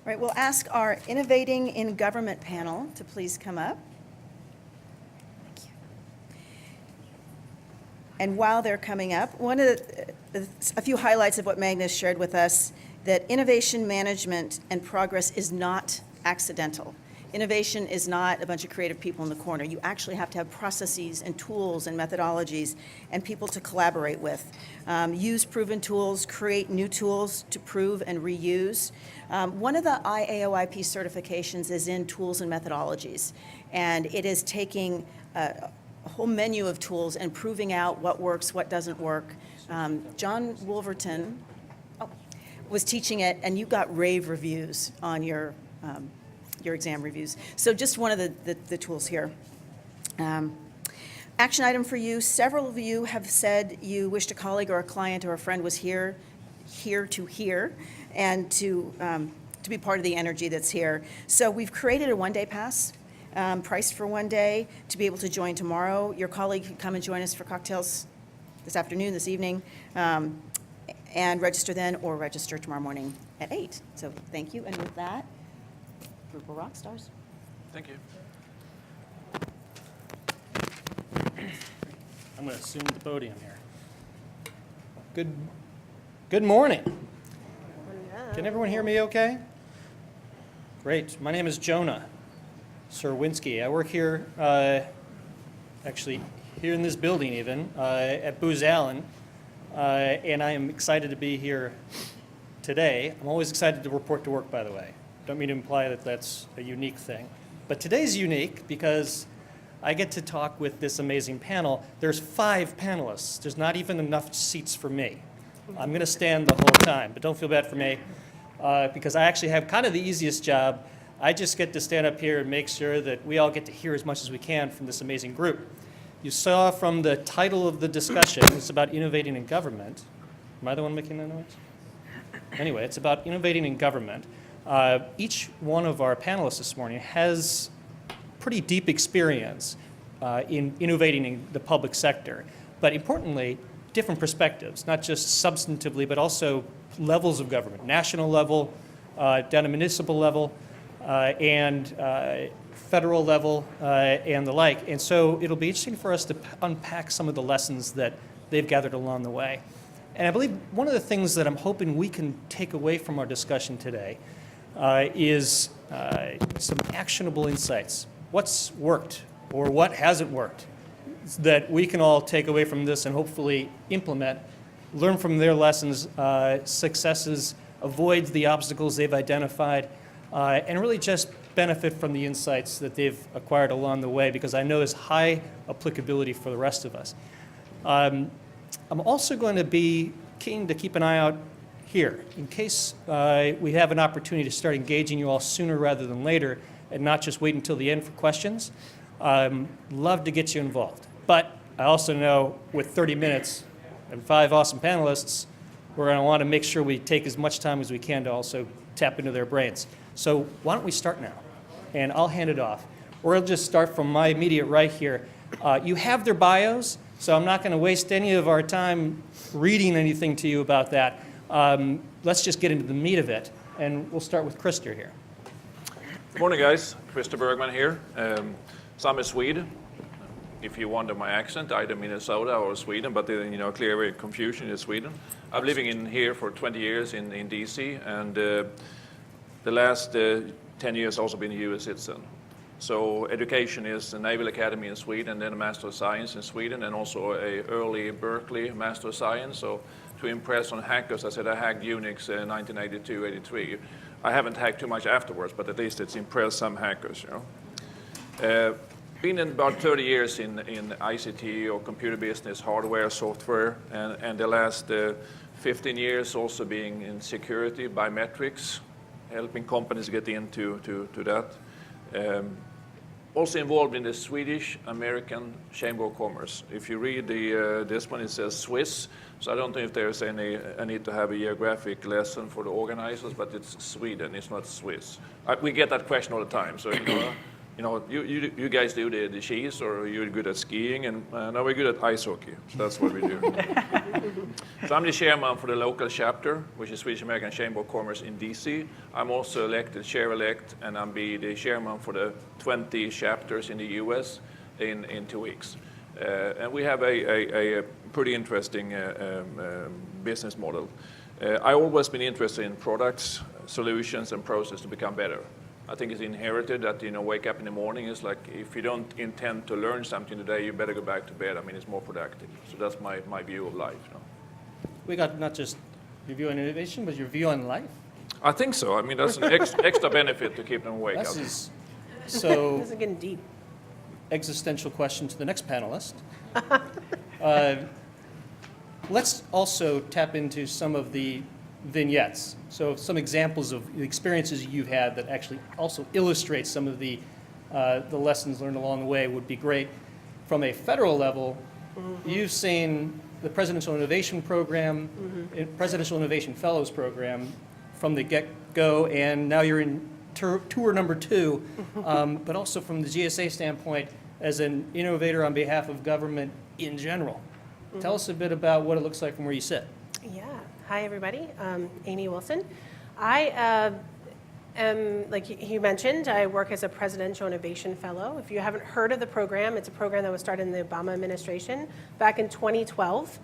All right, we'll ask our Innovating in Government panel to please come up. Thank you. And while they're coming up, a few highlights of what Magnus shared with us, that innovation management and progress is not accidental. Innovation is not a bunch of creative people in the corner. You actually have to have processes and tools and methodologies and people to collaborate with. Use proven tools, create new tools to prove and reuse. One of the IAOIP certifications is in tools and methodologies, and it is taking a whole menu of tools and proving out what works, what doesn't work. John Wolverton was teaching it, and you got rave reviews on your exam reviews. So just one of the tools here. Action item for you. Several of you have said you wished a colleague or a client or a friend was here to hear and to be part of the energy that's here. So we've created a one-day pass, priced for one day, to be able to join tomorrow. Your colleague can come and join us for cocktails this afternoon, this evening, and register then or register tomorrow morning at 8. So thank you, and with that, group of rock stars. Thank you. I'm going to assume the podium here. Good morning. Can everyone hear me okay? Great. My name is Jonah Serwinski. I work here, actually here in this building even, at Booz Allen, and I am excited to be here today. I'm always excited to report to work, by the way. Don't mean to imply that that's a unique thing. But today's unique because I get to talk with this amazing panel. There's 5 panelists. There's not even enough seats for me. I'm going to stand the whole time, but don't feel bad for me because I actually have kind of the easiest job. I just get to stand up here and make sure that we all get to hear as much as we can from this amazing group. You saw from the title of the discussion, it's about innovating in government. Am I the one making that noise? Anyway, it's about innovating in government. Each one of our panelists this morning has pretty deep experience in innovating in the public sector, but importantly, different perspectives, not just substantively, but also levels of government, national level, down to municipal level, and federal level, and the like. And so it'll be interesting for us to unpack some of the lessons that they've gathered along the way. And I believe one of the things that I'm hoping we can take away from our discussion today is some actionable insights. What's worked or what hasn't worked that we can all take away from this and hopefully implement, learn from their lessons, successes, avoid the obstacles they've identified, and really just benefit from the insights that they've acquired along the way, because I know there's high applicability for the rest of us. I'm also going to be keen to keep an eye out here in case we have an opportunity to start engaging you all sooner rather than later and not just wait until the end for questions. Love to get you involved. But I also know with 30 minutes and 5 awesome panelists, we're going to want to make sure we take as much time as we can to also tap into their brains. So why don't we start now? And I'll hand it off. Or I'll just start from my immediate right here. You have their bios, so I'm not going to waste any of our time reading anything to you about that. Let's just get into the meat of it. And we'll start with Christer here. Good morning, guys. Christer Bergman here. So I'm a Swede. If you wonder my accent, either Minnesota or Sweden, but clear confusion is Sweden. I'm living in here for 20 years in DC, and the last 10 years also been a U.S. citizen. So education is a Naval Academy in Sweden, then a Master of Science in Sweden, and also a early Berkeley Master of Science. So to impress on hackers, I said I hacked Unix in 1982, 83. I haven't hacked too much afterwards, but at least it's impressed some hackers, Been in about 30 years in ICT or computer business, hardware, software, and the last 15 years also being in security, biometrics, helping companies get into that. Also involved in the Swedish-American Chamber of Commerce. If you read this one, it says Swiss, so I don't know if there's I need to have a geographic lesson for the organizers, but it's Sweden, it's not Swiss. We get that question all the time, so you guys do the skis, or you're good at skiing, and now we're good at ice hockey. So that's what we do. So I'm the chairman for the local chapter, which is Swedish American Chamber of Commerce in DC. I'm also elected chair-elect, and I'm the chairman for the 20 chapters in the US in 2 weeks. And we have a pretty interesting business model. I've always been interested in products, solutions, and process to become better. I think it's inherited that, wake up in the morning, it's like, if you don't intend to learn something today, you better go back to bed. I mean, it's more productive. So that's my view of life. We got not just your view on innovation, but your view on life. I think so. I mean, that's an extra benefit to keep them awake. This is so This is getting deep. existential question to the next panelist. Let's also tap into some of the vignettes. So some examples of the experiences you've had that actually also illustrate some of the lessons learned along the way would be great. From a federal level, you've seen the Presidential Innovation Program, Presidential Innovation Fellows Program from the get-go, and now you're in tour number 2, but also from the GSA standpoint as an innovator on behalf of government in general. Tell us a bit about what it looks like from where you sit. Yeah. Hi, everybody. Amy Wilson. I am, like you mentioned, I work as a Presidential Innovation Fellow. If you haven't heard of the program, it's a program that was started in the Obama administration back in 2012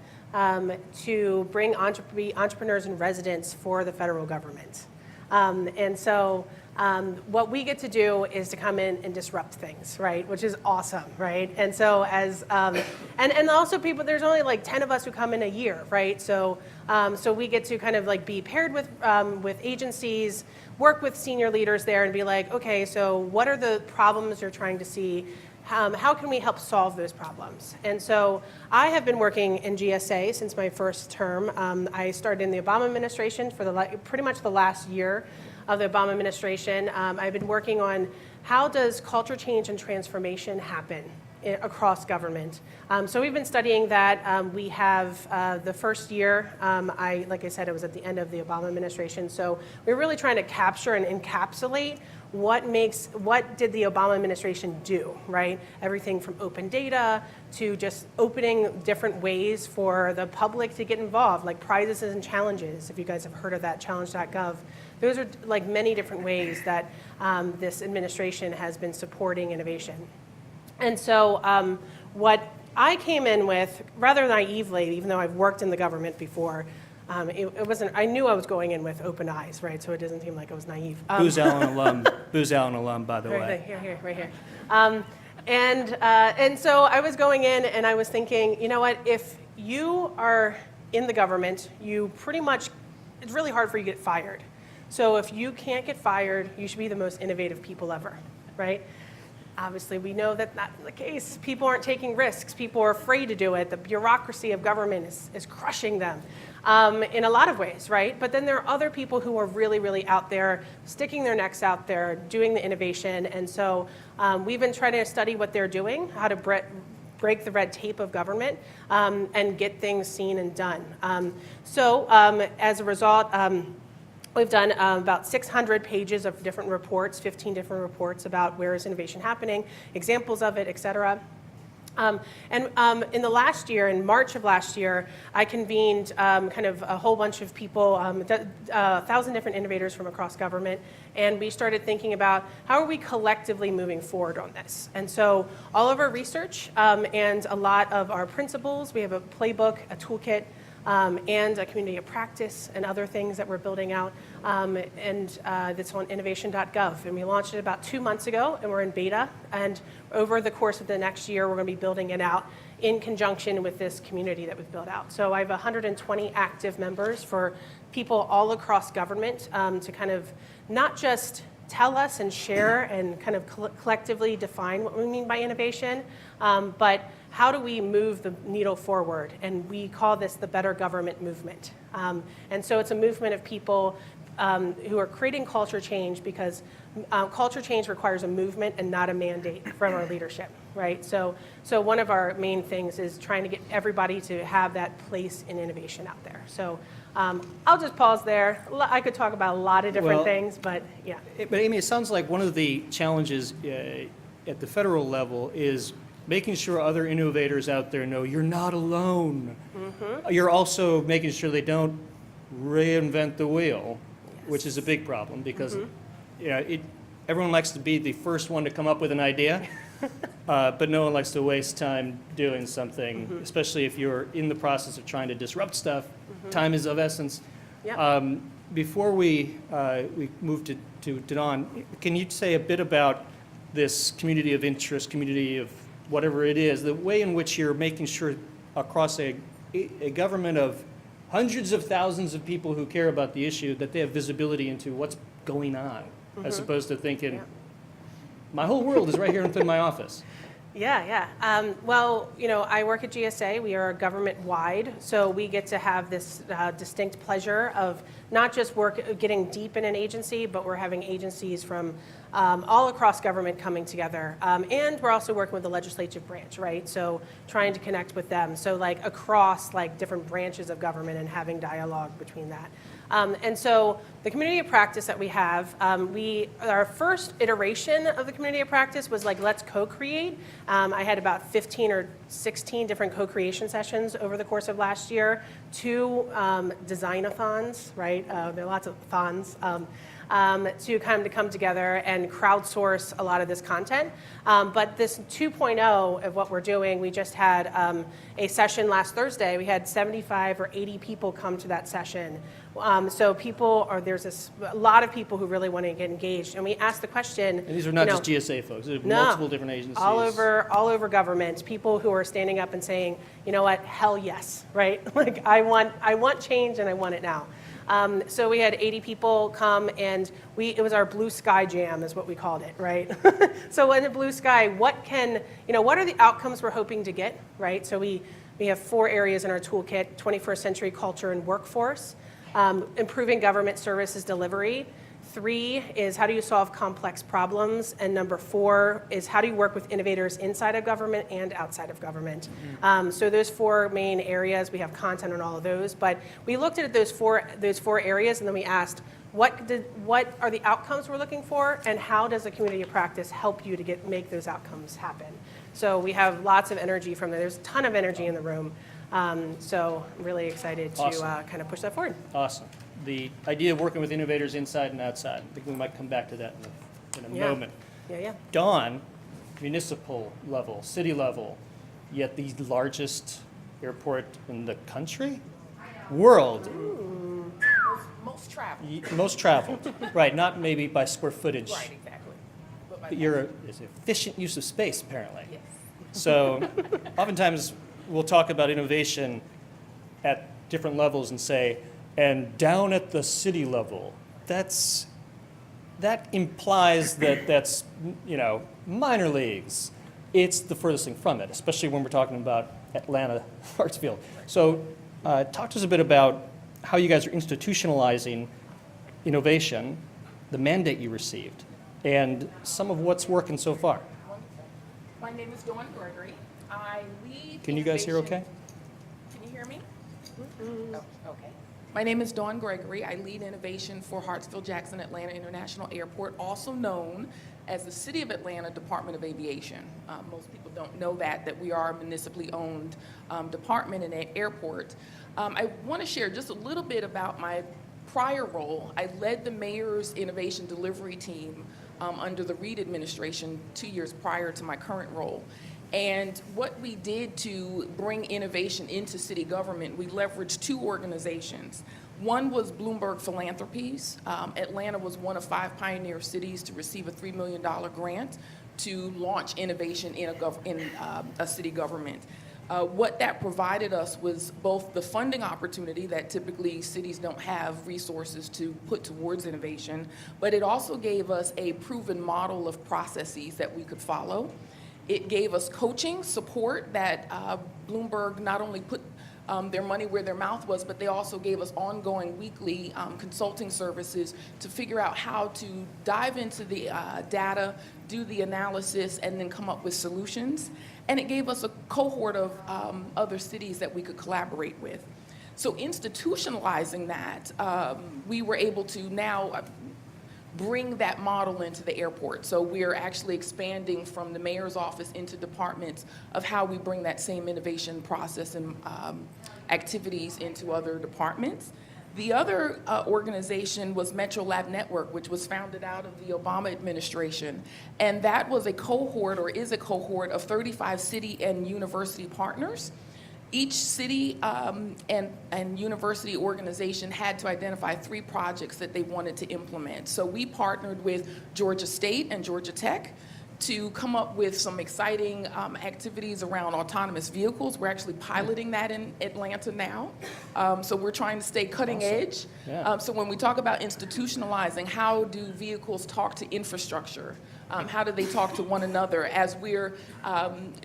to bring entrepreneurs and residents for the federal government. And so what we get to do is to come in and disrupt things, right? Which is awesome, right? And so and also people, there's only like 10 of us who come in a year, right? So we get to kind of like be paired with agencies, work with senior leaders there and be like, okay, so what are the problems you're trying to see? How can we help solve those problems? And so I have been working in GSA since my first term. I started in the Obama administration for pretty much the last year of the Obama administration. I've been working on how does culture change and transformation happen across government. So we've been studying that. We have the first year, like I said, it was at the end of the Obama administration. So we're really trying to capture and encapsulate what did the Obama administration do, right? Everything from open data to just opening different ways for the public to get involved, like prizes and challenges. If you guys have heard of that, challenge.gov. Those are like many different ways that this administration has been supporting innovation. And so what I came in with, rather naively, even though I've worked in the government before, it wasn't, I knew I was going in with open eyes, right? So it doesn't seem like I was naive. Booz Allen alum, by the way. Right here. And so I was going in and I was thinking, you know what, if you are in the government, you pretty much, it's really hard for you to get fired. So if you can't get fired, you should be the most innovative people ever, right? Obviously, we know that that's the case. People aren't taking risks. People are afraid to do it. The bureaucracy of government is crushing them in a lot of ways, right? But then there are other people who are really, really out there, sticking their necks out there, doing the innovation. And so we've been trying to study what they're doing, how to break the red tape of government and get things seen and done. So as a result, we've done about 600 pages of different reports, 15 different reports about where is innovation happening, examples of it, et cetera. In the last year, in March of last year, I convened kind of a whole bunch of people, 1,000 different innovators from across government, and we started thinking about how are we collectively moving forward on this. And so all of our research and a lot of our principles, we have a playbook, a toolkit, and a community of practice and other things that we're building out, and that's on innovation.gov. And we launched it about 2 months ago, and we're in beta. And over the course of the next year, we're going to be building it out in conjunction with this community that we've built out. So I have 120 active members for people all across government to kind of not just tell us and share and kind of collectively define what we mean by innovation, but how do we move the needle forward? And we call this the Better Government Movement. And so it's a movement of people who are creating culture change because culture change requires a movement and not a mandate from our leadership, right? So one of our main things is trying to get everybody to have that place in innovation out there. So I'll just pause there. I could talk about a lot of different things, but yeah. But Amy, it sounds like one of the challenges at the federal level is making sure other innovators out there know you're not alone. You're also making sure they don't reinvent the wheel, which is a big problem because everyone likes to be the first one to come up with an idea, but no one likes to waste time doing something, especially if you're in the process of trying to disrupt stuff. Time is of essence. Yep. Before we move to Dawn, can you say a bit about this community of interest, community of whatever it is, the way in which you're making sure across a government of hundreds of thousands of people who care about the issue that they have visibility into what's going on, as opposed to thinking, my whole world is right here within my office. Yeah. Well, I work at GSA. We are government-wide, so we get to have this distinct pleasure of not just getting deep in an agency, but we're having agencies from all across government coming together. And we're also working with the legislative branch, right? So trying to connect with them. So like across like different branches of government and having dialogue between that. And so the community of practice that we have, our first iteration of the community of practice was like, let's co-create. I had about 15 or 16 different co-creation sessions over the course of last year, 2 design-a-thons, right? There are lots of thons. To come together and crowdsource a lot of this content. But this 2.0 of what we're doing, we just had a session last Thursday. We had 75 or 80 people come to that session. So there's a lot of people who really want to get engaged. And we asked the question. And these are not just GSA folks, these are multiple different agencies. All over government, people who are standing up and saying, you know what, hell yes, right? Like I want change and I want it now. So we had 80 people come, and it was our blue sky jam, is what we called it, right? So in the blue sky, what are the outcomes we're hoping to get, right? So we have 4 areas in our toolkit: 21st century culture and workforce, improving government services delivery. 3 is how do you solve complex problems, and number 4 is how do you work with innovators inside of government and outside of government. So those 4 main areas, we have content on all of those, but we looked at those four areas, and then we asked, what are the outcomes we're looking for, and how does the community of practice help you to make those outcomes happen? So we have lots of energy from there. There's a ton of energy in the room. So I'm really excited to kind of push that forward. Awesome. The idea of working with innovators inside and outside. I think we might come back to that in a moment. Yeah. Dawn, municipal level, city level, yet the largest airport in the country? World. Most traveled. Most traveled. Right, not maybe by square footage. Right, exactly. But it's efficient use of space, apparently. Yes. So oftentimes we'll talk about innovation at different levels and say, and down at the city level, that implies that that's, minor leagues. It's the furthest thing from it, especially when we're talking about Atlanta, Hartsfield. So talk to us a bit about how you guys are institutionalizing innovation, the mandate you received, and some of what's working so far. My name is Dawn Gregory. I lead. Can you guys hear okay? Can you hear me? Oh, okay. My name is Dawn Gregory. I lead innovation for Hartsfield-Jackson Atlanta International Airport, also known as the City of Atlanta Department of Aviation. Most people don't know that we are a municipally owned department in an airport. I want to share just a little bit about my prior role. I led the mayor's innovation delivery team under the Reid administration 2 years prior to my current role. And what we did to bring innovation into city government, we leveraged 2 organizations. One was Bloomberg Philanthropies. Atlanta was one of 5 pioneer cities to receive a $3 million grant to launch innovation in a city government. What that provided us was both the funding opportunity that typically cities don't have resources to put towards innovation, but it also gave us a proven model of processes that we could follow. It gave us coaching support that Bloomberg not only put their money where their mouth was, but they also gave us ongoing weekly consulting services to figure out how to dive into the data, do the analysis, and then come up with solutions. And it gave us a cohort of other cities that we could collaborate with. So institutionalizing that, we were able to now bring that model into the airport. So we're actually expanding from the mayor's office into departments of how we bring that same innovation process and activities into other departments. The other organization was Metro Lab Network, which was founded out of the Obama administration. And that was a cohort, or is a cohort, of 35 city and university partners. Each city and university organization had to identify 3 projects that they wanted to implement. So we partnered with Georgia State and Georgia Tech to come up with some exciting activities around autonomous vehicles. We're actually piloting that in Atlanta now. So we're trying to stay cutting edge. Yeah. So when we talk about institutionalizing, how do vehicles talk to infrastructure? How do they talk to one another as we're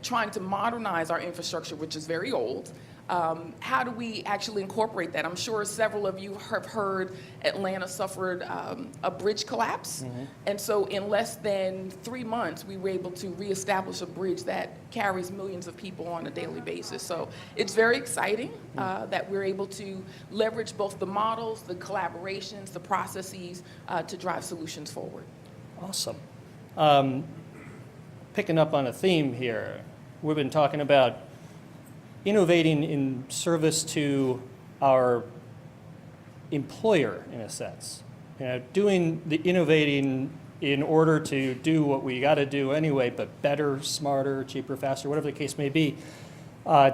trying to modernize our infrastructure, which is very old? How do we actually incorporate that? I'm sure several of you have heard Atlanta suffered a bridge collapse. And so in less than 3 months, we were able to reestablish a bridge that carries millions of people on a daily basis. So it's very exciting that we're able to leverage both the models, the collaborations, the processes to drive solutions forward. Awesome. Picking up on a theme here, we've been talking about innovating in service to our employer, in a sense. Doing the innovating in order to do what we got to do anyway, but better, smarter, cheaper, faster, whatever the case may be,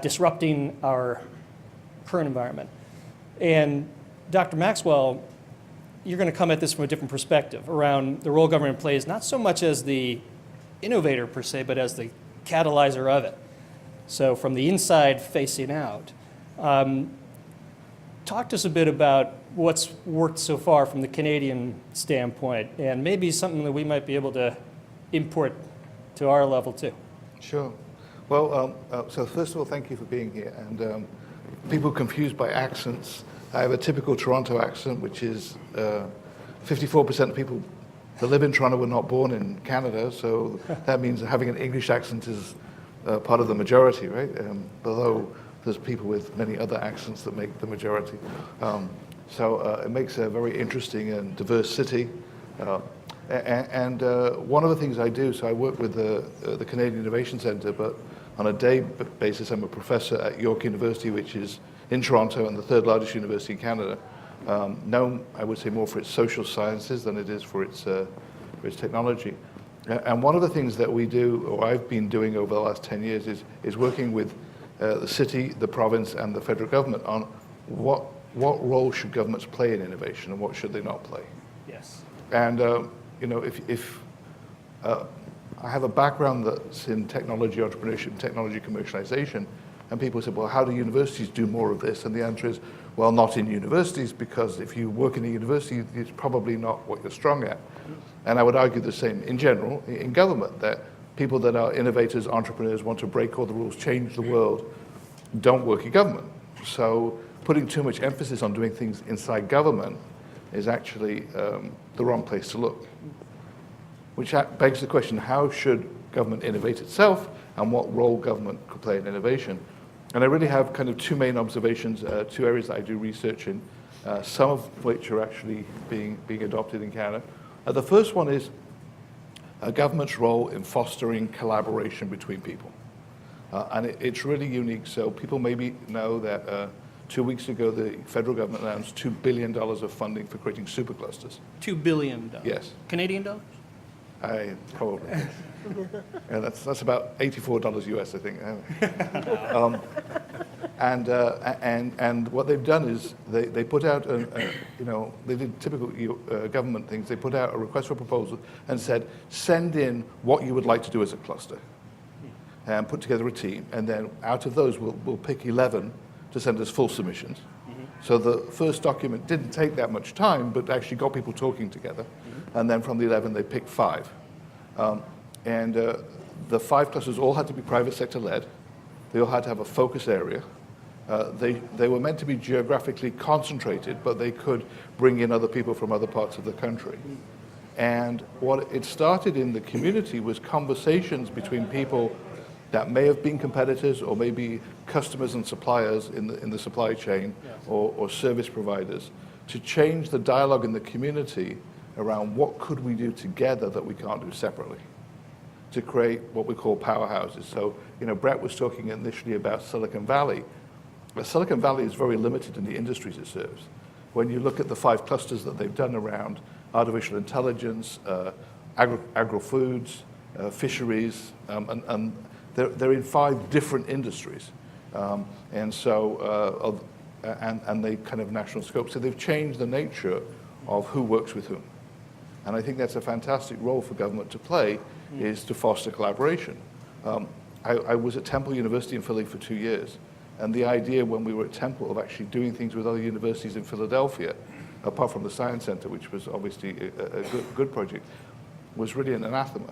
disrupting our current environment. And Dr. Maxwell, you're going to come at this from a different perspective around the role government plays, not so much as the innovator per se, but as the catalyzer of it. So from the inside facing out. Talk to us a bit about what's worked so far from the Canadian standpoint, and maybe something that we might be able to import to our level too. Sure. Well, so first of all, thank you for being here. And people confused by accents. I have a typical Toronto accent, which is 54% of people that live in Toronto were not born in Canada, so that means having an English accent is part of the majority, right? Although there's people with many other accents that make the majority. So it makes a very interesting and diverse city. And one of the things I do, so I work with the Canadian Innovation Centre, but on a day basis, I'm a professor at York University, which is in Toronto and the 3rd largest university in Canada. Known, I would say, more for its social sciences than it is for its technology. And one of the things that we do, or I've been doing over the last 10 years, is working with the city, the province, and the federal government on what role should governments play in innovation and what should they not play. Yes. And if I have a background that's in technology entrepreneurship, technology commercialization, and people say, well, how do universities do more of this? And the answer is, well, not in universities, because if you work in a university, it's probably not what you're strong at. And I would argue the same in general in government, that people that are innovators, entrepreneurs, want to break all the rules, change the world, don't work in government. So putting too much emphasis on doing things inside government is actually the wrong place to look. Which begs the question, how should government innovate itself, and what role government could play in innovation? And I really have kind of 2 main observations, 2 areas that I do research in, some of which are actually being adopted in Canada. The first one is a government's role in fostering collaboration between people. And it's really unique. So people maybe know that 2 weeks ago, the federal government announced $2 billion of funding for creating superclusters. $2 billion. Yes. Canadian dollars? I probably. Yeah, that's about $84 US, I think. And what they've done is they put out they did typical government things. They put out a request for proposal and said, send in what you would like to do as a cluster, and put together a team. And then out of those, we'll pick 11 to send us full submissions. So the first document didn't take that much time, but actually got people talking together. And then from the 11, they picked 5. And the 5 clusters all had to be private sector led. They all had to have a focus area. They were meant to be geographically concentrated, but they could bring in other people from other parts of the country. And what it started in the community was conversations between people that may have been competitors, or maybe customers and suppliers in the supply chain, or service providers, to change the dialogue in the community around what could we do together that we can't do separately to create what we call powerhouses. So, Brett was talking initially about Silicon Valley. But Silicon Valley is very limited in the industries it serves. When you look at the 5 clusters that they've done around artificial intelligence, agro-foods, fisheries, and they're in 5 different industries. And they kind of national scope. So they've changed the nature of who works with whom. And I think that's a fantastic role for government to play, is to foster collaboration. I was at Temple University in Philly for 2 years. And the idea when we were at Temple of actually doing things with other universities in Philadelphia, apart from the Science Center, which was obviously a good project, was really an anathema.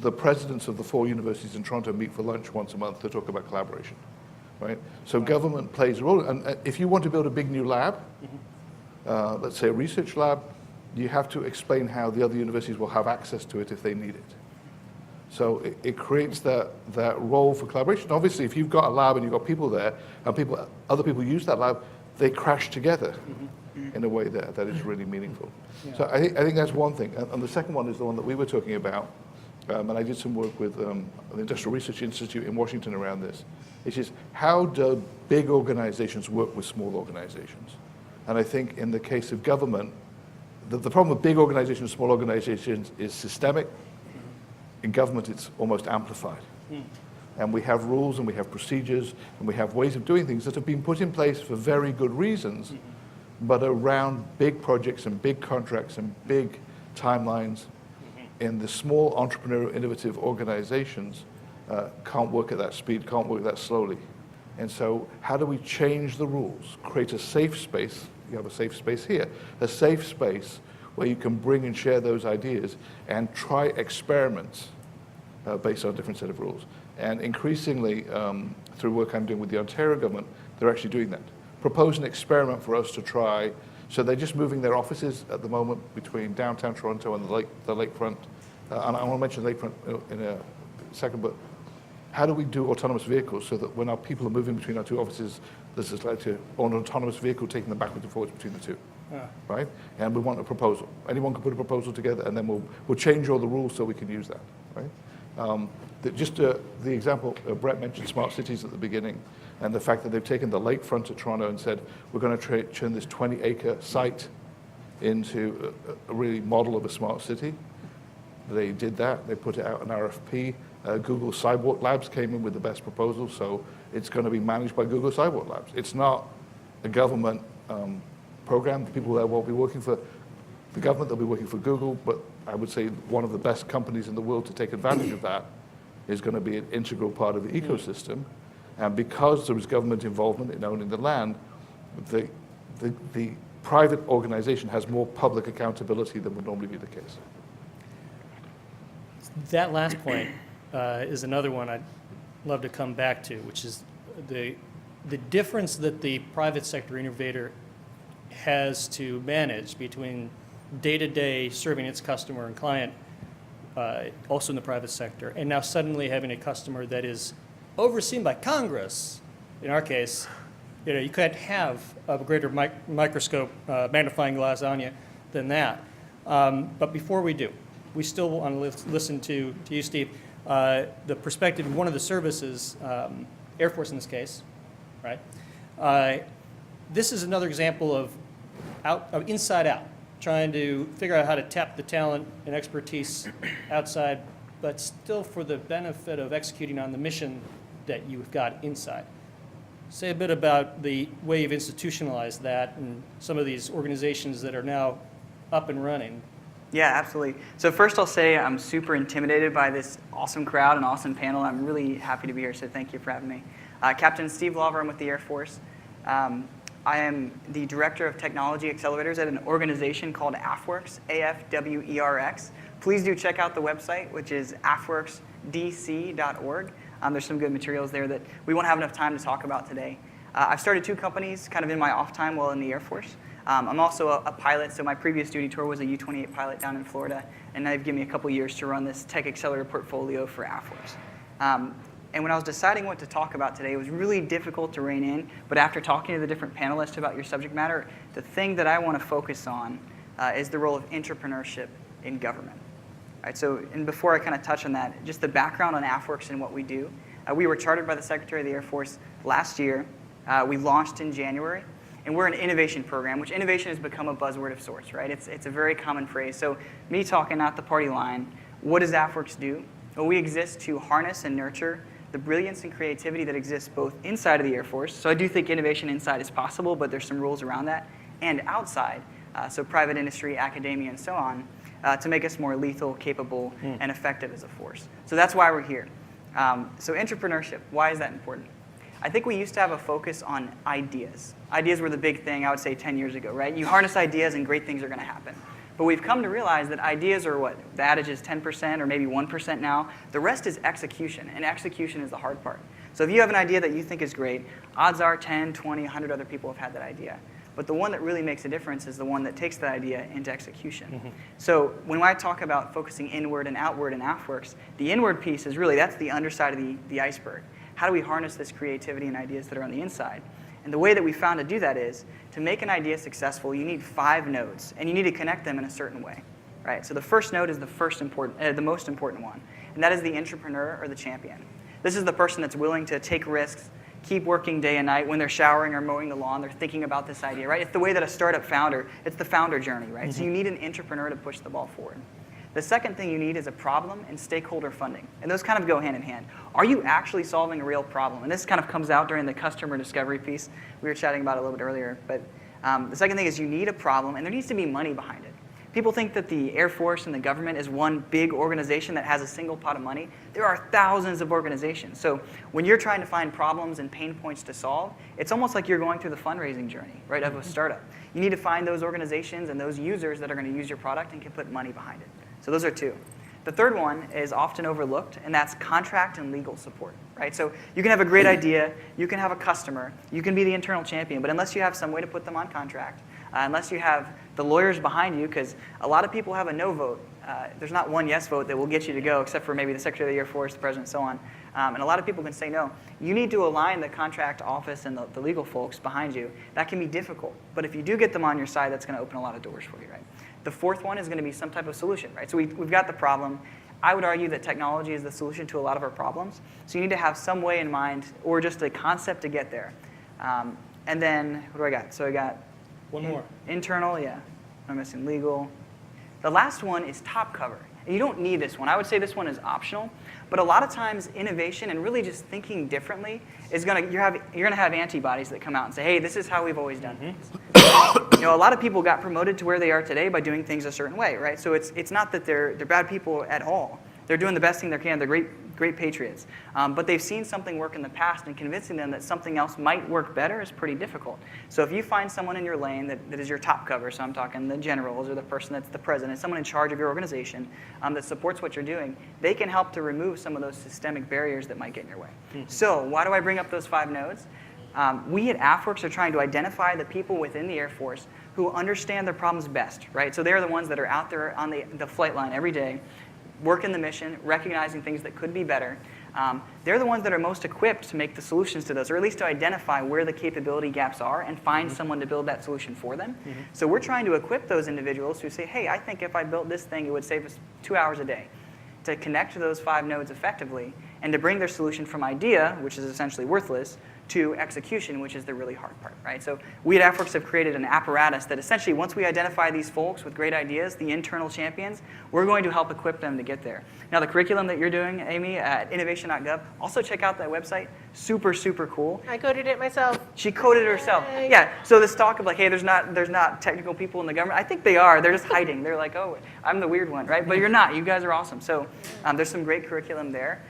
The presidents of the 4 universities in Toronto meet for lunch once a month to talk about collaboration, right? So government plays a role. And if you want to build a big new lab, let's say a research lab, you have to explain how the other universities will have access to it if they need it. So it creates that role for collaboration. Obviously, if you've got a lab and you've got people there, and other people use that lab, they crash together in a way that is really meaningful. Yeah. So I think that's one thing. And the second one is the one that we were talking about, and I did some work with the Industrial Research Institute in Washington around this, which is how do big organizations work with small organizations? And I think in the case of government, the problem with big organizations and small organizations is systemic. In government, it's almost amplified. And we have rules and we have procedures and we have ways of doing things that have been put in place for very good reasons, but around big projects and big contracts and big timelines. In the small entrepreneurial innovative organizations can't work at that speed, can't work that slowly. And so how do we change the rules, create a safe space? You have a safe space here, a safe space where you can bring and share those ideas and try experiments based on a different set of rules. And increasingly, through work I'm doing with the Ontario government, they're actually doing that. Propose an experiment for us to try. So they're just moving their offices at the moment between downtown Toronto and the lakefront. And I want to mention the lakefront in a second, but how do we do autonomous vehicles so that when our people are moving between our 2 offices, there's this like an autonomous vehicle taking them backwards and forwards between the 2, right? And we want a proposal. Anyone can put a proposal together, and then we'll change all the rules so we can use that, right? The example, Brett mentioned smart cities at the beginning, and the fact that they've taken the lakefront of Toronto and said, we're going to turn this 20-acre site into a really model of a smart city. They did that. They put it out an RFP. Google Sidewalk Labs came in with the best proposal, so it's going to be managed by Google Sidewalk Labs. It's not a government program. The people there won't be working for the government, they'll be working for Google, but I would say one of the best companies in the world to take advantage of that is going to be an integral part of the ecosystem. And because there is government involvement in owning the land, the private organization has more public accountability than would normally be the case. That last point is another one I'd love to come back to, which is the difference that the private sector innovator has to manage between day-to-day serving its customer and client, also in the private sector, and now suddenly having a customer that is overseen by Congress. In our case, you can't have a greater microscope magnifying glass on you than that. But before we do, we still want to listen to you, Steve, the perspective of one of the services, Air Force in this case, right? This is another example of inside out, trying to figure out how to tap the talent and expertise outside, but still for the benefit of executing on the mission that you've got inside. Say a bit about the way you've institutionalized that and some of these organizations that are now up and running. Yeah, absolutely. So first I'll say I'm super intimidated by this awesome crowd and awesome panel. I'm really happy to be here, so thank you for having me. Captain Steve Lawver, I'm with the Air Force. I am the Director of Technology Accelerators at an organization called AFWERX, AFWERX. Please do check out the website, which is afwerxdc.org. There's some good materials there that we won't have enough time to talk about today. I've started 2 companies kind of in my off time while in the Air Force. I'm also a pilot, so my previous duty tour was a U-28 pilot down in Florida, and they've given me a couple years to run this tech accelerator portfolio for AFWERX. And when I was deciding what to talk about today, it was really difficult to rein in, but after talking to the different panelists about your subject matter, the thing that I want to focus on is the role of entrepreneurship in government. Right, so, and before I kind of touch on that, just the background on AFWorks and what we do. We were chartered by the Secretary of the Air Force last year. We launched in January, and we're an innovation program, which innovation has become a buzzword of sorts, right? It's a very common phrase. So me talking out the party line, what does AFWorks do? Well, we exist to harness and nurture the brilliance and creativity that exists both inside of the Air Force. So I do think innovation inside is possible, but there's some rules around that, and outside, so private industry, academia, and so on, to make us more lethal, capable, and effective as a force. So that's why we're here. So entrepreneurship, why is that important? I think we used to have a focus on ideas. Ideas were the big thing, I would say, 10 years ago, right? You harness ideas and great things are going to happen. But we've come to realize that ideas are what? The adage is 10% or maybe 1% now. The rest is execution, and execution is the hard part. So if you have an idea that you think is great, odds are 10, 20, 100 other people have had that idea. But the one that really makes a difference is the one that takes that idea into execution. So when I talk about focusing inward and outward in AFWorks, the inward piece is really, that's the underside of the iceberg. How do we harness this creativity and ideas that are on the inside? And the way that we found to do that is, to make an idea successful, you need 5 nodes, and you need to connect them in a certain way. Right? So the first node is the most important one, and that is the entrepreneur or the champion. This is the person that's willing to take risks, keep working day and night. When they're showering or mowing the lawn, they're thinking about this idea, right? It's the way that a startup founder, it's the founder journey, right? So you need an entrepreneur to push the ball forward. The second thing you need is a problem and stakeholder funding. And those kind of go hand in hand. Are you actually solving a real problem? And this kind of comes out during the customer discovery piece we were chatting about a little bit earlier. But the second thing is you need a problem, and there needs to be money behind it. People think that the Air Force and the government is one big organization that has a single pot of money. There are thousands of organizations. So when you're trying to find problems and pain points to solve, it's almost like you're going through the fundraising journey, right, of a startup. You need to find those organizations and those users that are going to use your product and can put money behind it. So those are 2. The third one is often overlooked, and that's contract and legal support, right? So you can have a great idea, you can have a customer, you can be the internal champion, but unless you have some way to put them on contract, unless you have the lawyers behind you, because a lot of people have a no vote. There's not one yes vote that will get you to go, except for maybe the Secretary of the Air Force, the President, and so on. And a lot of people can say no. You need to align the contract office and the legal folks behind you. That can be difficult, but if you do get them on your side, that's going to open a lot of doors for you, right? The fourth one is going to be some type of solution, right? So we've got the problem. I would argue that technology is the solution to a lot of our problems. So you need to have some way in mind, or just a concept to get there. And then, what do I got? So I got One more. internal, yeah. I'm missing legal. The last one is top cover. And you don't need this one. I would say this one is optional. But a lot of times, innovation and really just thinking differently is you're gonna have antibodies that come out and say, hey, this is how we've always done things. A lot of people got promoted to where they are today by doing things a certain way, right? So it's not that they're bad people at all. They're doing the best thing they can. They're great patriots. But they've seen something work in the past, and convincing them that something else might work better is pretty difficult. So if you find someone in your lane that is your top cover, so I'm talking the generals or the person that's the president, someone in charge of your organization that supports what you're doing, they can help to remove some of those systemic barriers that might get in your way. So why do I bring up those 5 nodes? We at AFWorks are trying to identify the people within the Air Force who understand their problems best, right? So they're the ones that are out there on the flight line every day, working the mission, recognizing things that could be better. They're the ones that are most equipped to make the solutions to those, or at least to identify where the capability gaps are and find someone to build that solution for them. So we're trying to equip those individuals who say, hey, I think if I built this thing, it would save us 2 hours a day, to connect to those 5 nodes effectively and to bring their solution from idea, which is essentially worthless, to execution, which is the really hard part, right? So we at AFWorks have created an apparatus that essentially, once we identify these folks with great ideas, the internal champions, we're going to help equip them to get there. Now, the curriculum that you're doing, Amy, at innovation.gov, also check out that website. Super, super cool. I coded it myself. She coded it herself. Yay. Yeah, so this talk of like, hey, there's not technical people in the government. I think they are. They're just hiding. They're like, oh, I'm the weird one, right? But you're not. You guys are awesome. So there's some great curriculum there.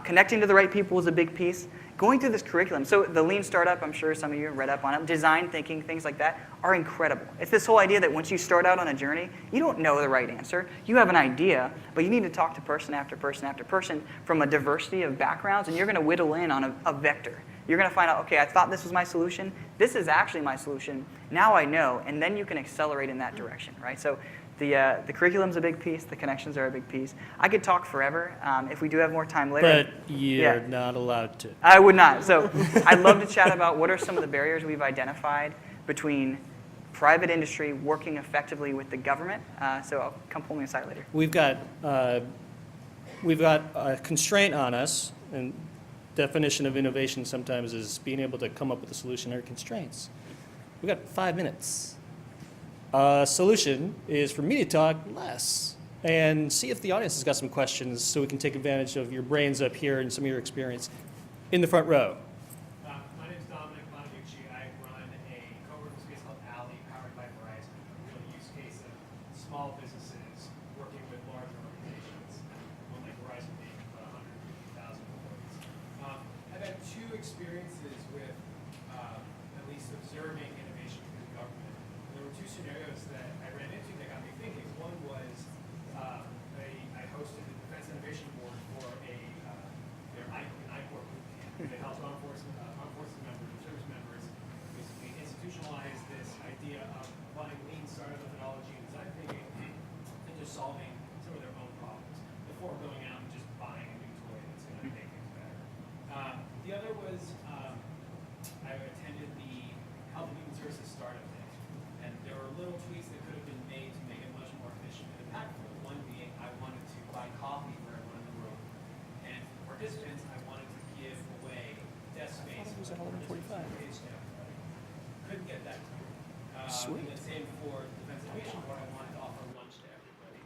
Connecting to the right people is a big piece. Going through this curriculum, so the Lean Startup, I'm sure some of you have read up on it, design thinking, things like that, are incredible. It's this whole idea that once you start out on a journey, you don't know the right answer. You have an idea, but you need to talk to person after person after person from a diversity of backgrounds, and you're going to whittle in on a vector. You're going to find out, okay, I thought this was my solution. This is actually my solution. Now I know, and then you can accelerate in that direction, right? So the curriculum's a big piece. The connections are a big piece. I could talk forever. If we do have more time later. But you're not allowed to. I would not. So I'd love to chat about what are some of the barriers we've identified between private industry working effectively with the government. So I'll come pull me aside later. We've got a constraint on us, and definition of innovation sometimes is being able to come up with a solution under constraints. We've got 5 minutes. Solution is for me to talk less and see if the audience has got some questions so we can take advantage of your brains up here and some of your experience in the front row. My name is Dominic Bonaducci. I run a co-working space called Alley, powered by Verizon. Real use case of small businesses working with large organizations, one like Verizon being about 150,000 employees. I've had two experiences with at least observing innovation through the government. There were two scenarios that I ran into that got me thinking. One was I hosted the Defense Innovation Board for their I-Corps boot camp. They helped armed forces members and service members basically institutionalize this idea of applying lean startup methodology and design thinking and just solving some of their own problems before going out and just buying a new toy that's going to make things better. The other was I attended the Health and Human Services Startup Day, and there were little tweaks that could have been made to make it much more efficient and impactful. One being I wanted to buy coffee for everyone in the room, and for participants, I wanted to give away desk space. It was at 11:45. Couldn't get that to Sweet. And the same for Defense Innovation Board, I wanted to offer lunch to everybody.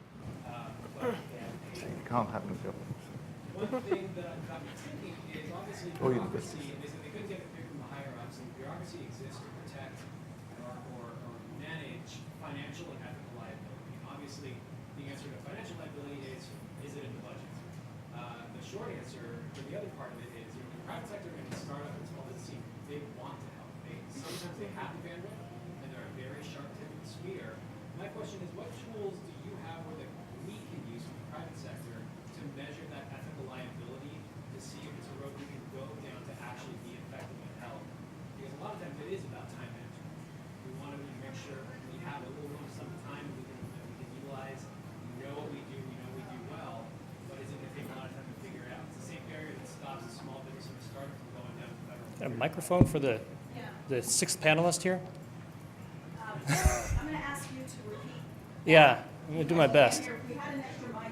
But It can't happen in government. one thing that got me thinking is obviously Or bureaucracy, and they said they couldn't get it figured from the higher ups, and bureaucracy exists to protect or manage financial and ethical liability. And obviously, the answer to financial liability is it in the budget? The short answer, or the other part of it is, the private sector and the startup and small business team, they want to help. Sometimes they have the bandwidth, and they're a very sharp tip of the spear. My question is, what tools do you have or that we can use from the private sector to measure that ethical liability to see if it's a road we can go down to actually be effective and help? Because a lot of times it is about time management. We want to make sure we have a little lump sum of time that we can utilize. We know what we do well, but is it going to take a lot of time to figure it out? It's the same barrier that stops a small business or a startup from going down to federal. A microphone for the sixth panelist here? I'm going to ask you to repeat. Yeah, I'm going to do my best. We had an extra mic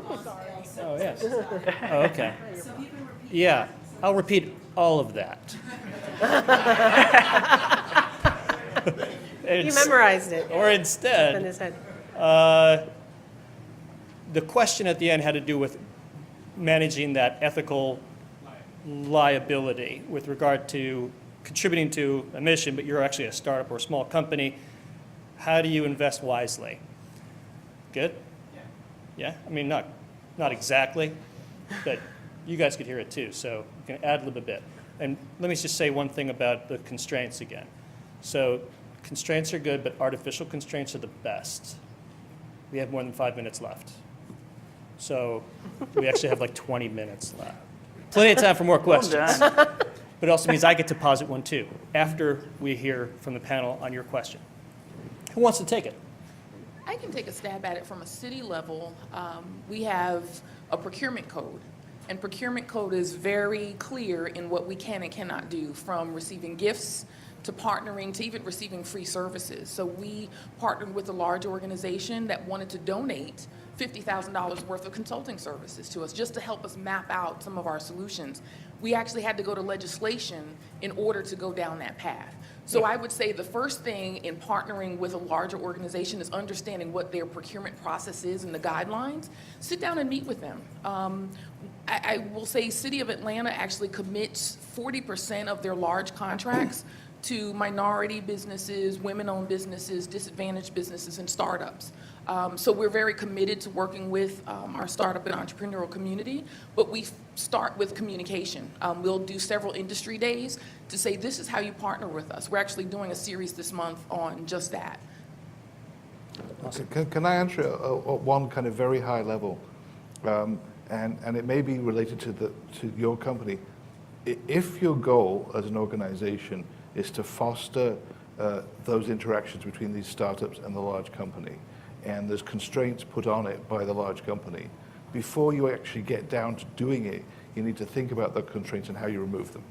on sale, so. Oh, yes. Oh, okay. So if you can repeat. Yeah, I'll repeat all of that. You memorized it. Or In instead, his head. the question at the end had to do with managing that ethical liability with regard to contributing to a mission, but you're actually a startup or a small company. How do you invest wisely? Good? Yeah? I mean, not exactly, but you guys could hear it too, so you can ad-lib a bit. And let me just say one thing about the constraints again. So constraints are good, but artificial constraints are the best. We have more than 5 minutes left. So we actually have like 20 minutes left. Plenty of time for more questions. Well done. But it also means I get to posit one too, after we hear from the panel on your question. Who wants to take it? I can take a stab at it from a city level. We have a procurement code, and procurement code is very clear in what we can and cannot do, from receiving gifts to partnering to even receiving free services. So we partnered with a large organization that wanted to donate $50,000 worth of consulting services to us just to help us map out some of our solutions. We actually had to go to legislation in order to go down that path. So I would say the first thing in partnering with a larger organization is understanding what their procurement process is and the guidelines. Sit down and meet with them. I will say City of Atlanta actually commits 40% of their large contracts to minority businesses, women-owned businesses, disadvantaged businesses, and startups. So we're very committed to working with our startup and entrepreneurial community, but we start with communication. We'll do several industry days to say, this is how you partner with us. We're actually doing a series this month on just that. Can I answer at one kind of very high level? And it may be related to your company. If your goal as an organization is to foster those interactions between these startups and the large company, and there's constraints put on it by the large company, before you actually get down to doing it, you need to think about the constraints and how you remove them.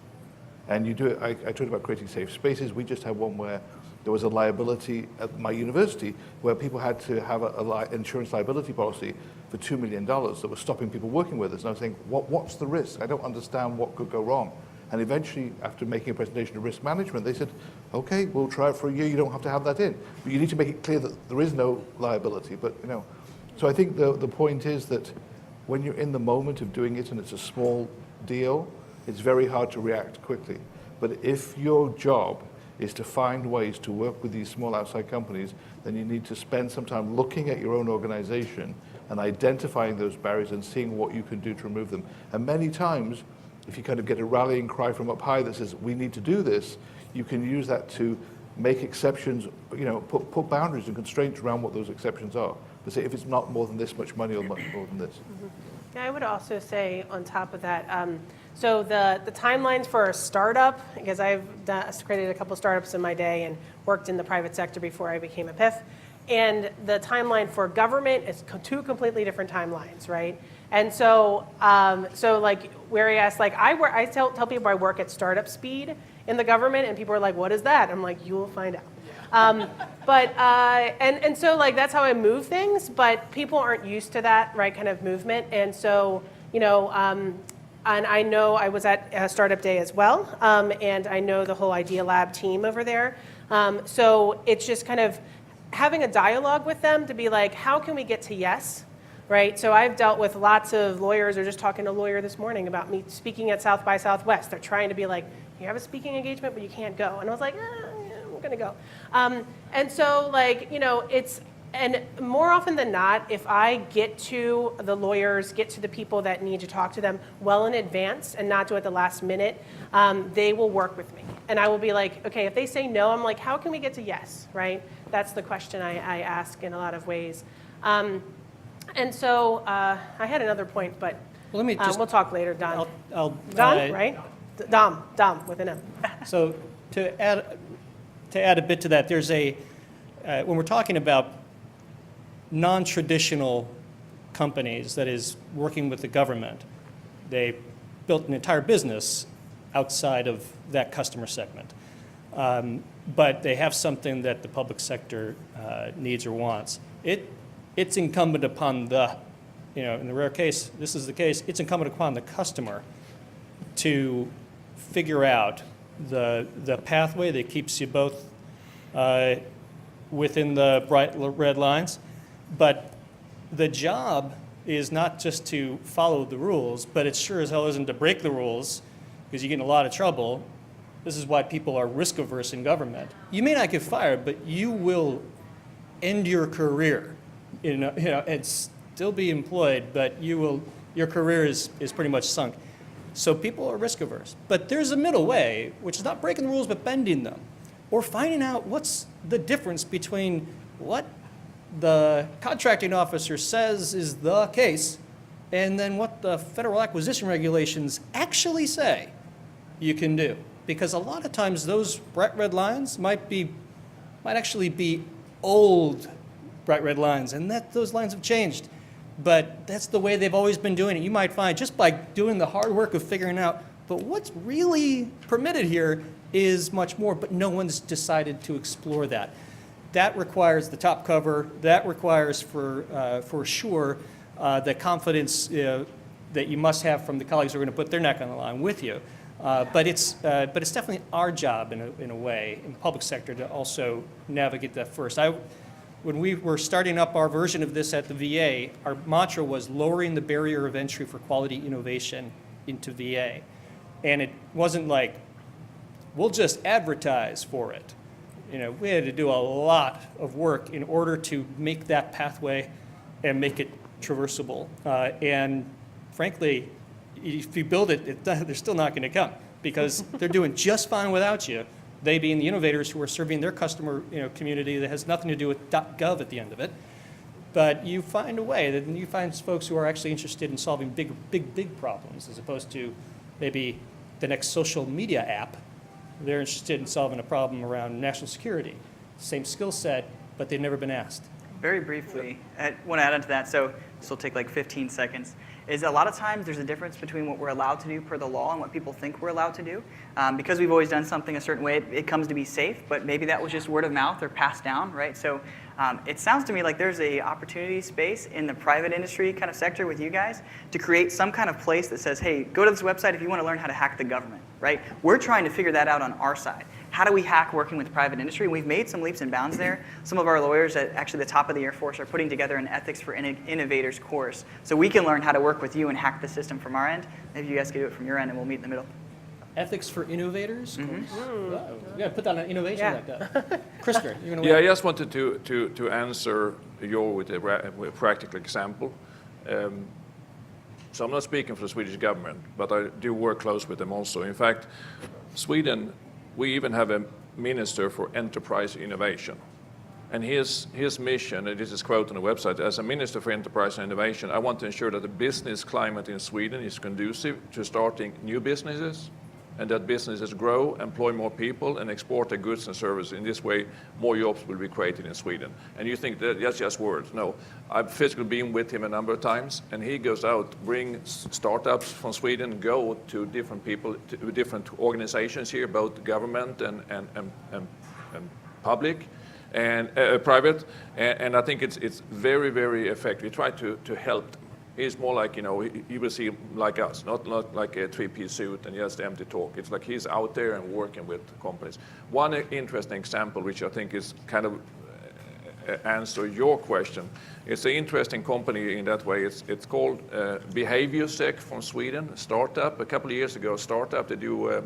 And you do it, I talked about creating safe spaces. We just had one where there was a liability at my university where people had to have an insurance liability policy for $2 million that was stopping people working with us. And I was saying, what's the risk? I don't understand what could go wrong. And eventually, after making a presentation of risk management, they said, okay, we'll try it for a year. You don't have to have that in. But you need to make it clear that there is no liability. But, you know, so I think the point is that when you're in the moment of doing it and it's a small deal, it's very hard to react quickly. But if your job is to find ways to work with these small outside companies, then you need to spend some time looking at your own organization and identifying those barriers and seeing what you can do to remove them. And many times, if you kind of get a rallying cry from up high that says, we need to do this, you can use that to make exceptions, you know, put boundaries and constraints around what those exceptions are. But say, if it's not more than this much money or much more than this. Mm-hmm. Yeah, I would also say on top of that, so the timelines for a startup, because I've created a couple startups in my day and worked in the private sector before I became a PIF, and the timeline for government is two completely different timelines, right? And so, so like where he asked, like I tell people I work at startup speed in the government, and people are like, "What is that?" I'm like, "You will find out." And so like that's how I move things, but people aren't used to that, right, kind of movement, and so you know. And I know I was at Startup Day as well, and I know the whole Idea Lab team over there. So it's just kind of having a dialogue with them to be like, how can we get to yes, right? So I've dealt with lots of lawyers, or just talking to a lawyer this morning about me speaking at South by Southwest. They're trying to be like, you have a speaking engagement, but you can't go. And I was like, yeah, we're gonna go. And so like, you know, and more often than not, if I get to the lawyers, get to the people that need to talk to them well in advance and not do it at the last minute, they will work with me. And I will be like, okay, if they say no, I'm like, how can we get to yes, right? That's the question I ask in a lot of ways. And so I had another point, but Well, let me just, we'll talk later, Don. I'll Don, right? Dom with an M. So to add a bit to that, there's when we're talking about non-traditional companies, that is, working with the government, they built an entire business outside of that customer segment. But they have something that the public sector needs or wants. It's incumbent upon in the rare case, this is the case, it's incumbent upon the customer to figure out the pathway that keeps you both within the bright red lines. But the job is not just to follow the rules, but it sure as hell isn't to break the rules, because you get in a lot of trouble. This is why people are risk averse in government. You may not get fired, but you will end your career, and still be employed, but your career is pretty much sunk. So people are risk averse. But there's a middle way, which is not breaking the rules, but bending them, or finding out what's the difference between what the contracting officer says is the case, and then what the federal acquisition regulations actually say you can do. Because a lot of times those bright red lines might actually be old bright red lines, and those lines have changed. But that's the way they've always been doing it. You might find just by doing the hard work of figuring out, but what's really permitted here is much more, but no one's decided to explore that. That requires the top cover. That requires, for sure, the confidence that you must have from the colleagues who are going to put their neck on the line with you. But it's definitely our job, in a way, in the public sector, to also navigate that first. When we were starting up our version of this at the VA, our mantra was lowering the barrier of entry for quality innovation into VA. And it wasn't like, we'll just advertise for it. We had to do a lot of work in order to make that pathway and make it traversable. And frankly, if you build it, they're still not going to come, because they're doing just fine without you. They being the innovators who are serving their customer community that has nothing to do with .gov at the end of it. But you find a way, that you find folks who are actually interested in solving big problems, as opposed to maybe the next social media app. They're interested in solving a problem around national security. Same skill set, but they've never been asked. Very briefly, I want to add on to that, so this will take like 15 seconds. is a lot of times there's a difference between what we're allowed to do per the law and what people think we're allowed to do. Because we've always done something a certain way, it comes to be safe, but maybe that was just word of mouth or passed down, right? So it sounds to me like there's a opportunity space in the private industry kind of sector with you guys to create some kind of place that says, hey, go to this website if you want to learn how to hack the government, right? We're trying to figure that out on our side. How do we hack working with private industry? We've made some leaps and bounds there. Some of our lawyers at actually the top of the Air Force are putting together an Ethics for Innovators course so we can learn how to work with you and hack the system from our end. Maybe you guys can do it from your end and we'll meet in the middle. Ethics for Innovators? Wow. We got to put that on innovation Yeah. like that. Christopher, you're going Yeah, I just wanted to answer with a practical example. So I'm not speaking for the Swedish government, but I do work close with them also. In fact, Sweden, we even have a minister for enterprise innovation. And his mission, and this is quote on the website, as a minister for enterprise and innovation, I want to ensure that the business climate in Sweden is conducive to starting new businesses, and that businesses grow, employ more people, and export their goods and services. In this way, more jobs will be created in Sweden. And you think that that's just words. No, I've physically been with him a number of times, and he goes out, bring startups from Sweden, go to different people, to different organizations here, both government and public, and private. And I think it's very, very effective. We try to help them. He's more like, you will see like us, not like a three-piece suit and just empty talk. It's like he's out there and working with companies. One interesting example, which I think is kind of answer your question, it's an interesting company in that way. It's called BehavioSec from Sweden, a startup. A couple of years ago, a startup, they do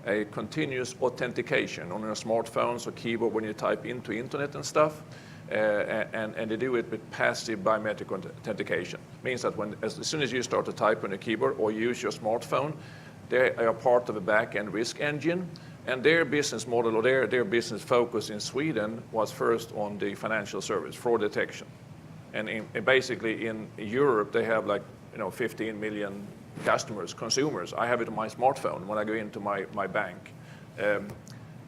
a continuous authentication on your smartphones or keyboard when you type into internet and stuff. And they do it with passive biometric authentication. Means that as soon as you start to type on a keyboard or use your smartphone, they are part of a back-end risk engine. And their business model or their business focus in Sweden was first on the financial service, fraud detection. And basically in Europe, they have 15 million customers, consumers. I have it on my smartphone when I go into my bank.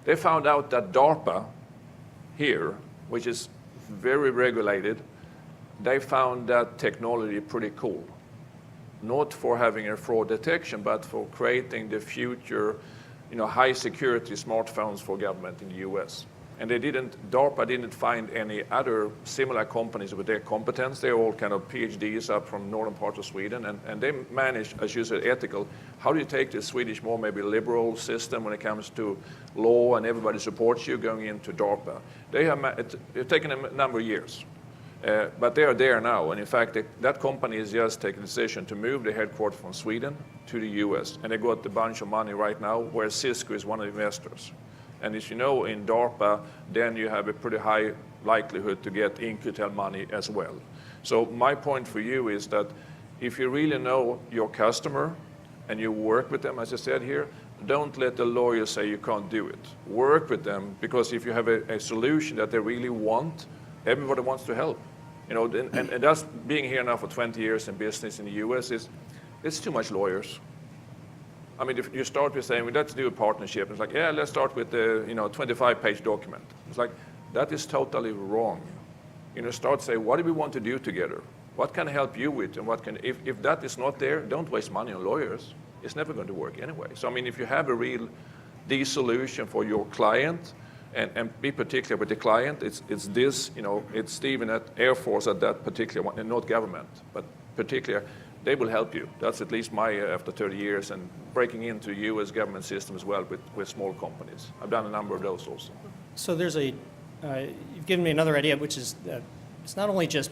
They found out that DARPA here, which is very regulated, they found that technology pretty cool. Not for having a fraud detection, but for creating the future, high security smartphones for government in the US. And DARPA didn't find any other similar companies with their competence. They're all kind of PhDs up from northern part of Sweden, and they managed, as you said, ethical. How do you take the Swedish more maybe liberal system when it comes to law and everybody supports you going into DARPA? It's taken a number of years, but they are there now. And in fact, that company has just taken a decision to move the headquarters from Sweden to the US, and they got a bunch of money right now, where Cisco is one of the investors. And as you know, in DARPA, then you have a pretty high likelihood to get Incutel money as well. So my point for you is that if you really know your customer and you work with them, as I said here, don't let the lawyer say you can't do it. Work with them, because if you have a solution that they really want, everybody wants to help. And that's being here now for 20 years in business in the US, it's too much lawyers. I mean, if you start with saying, well, let's do a partnership, it's like, yeah, let's start with the 25-page document. It's like, that is totally wrong. Start saying, what do we want to do together? What can I help you with? And if that is not there, don't waste money on lawyers. It's never going to work anyway. So, I mean, if you have a real solution for your client, and be particular with the client, it's this, it's Stephen at Air Force at that particular one, and not government, but particular. They will help you. That's at least after 30 years, and breaking into U.S. government system as well with small companies. I've done a number of those also. So there's you've given me another idea, which is it's not only just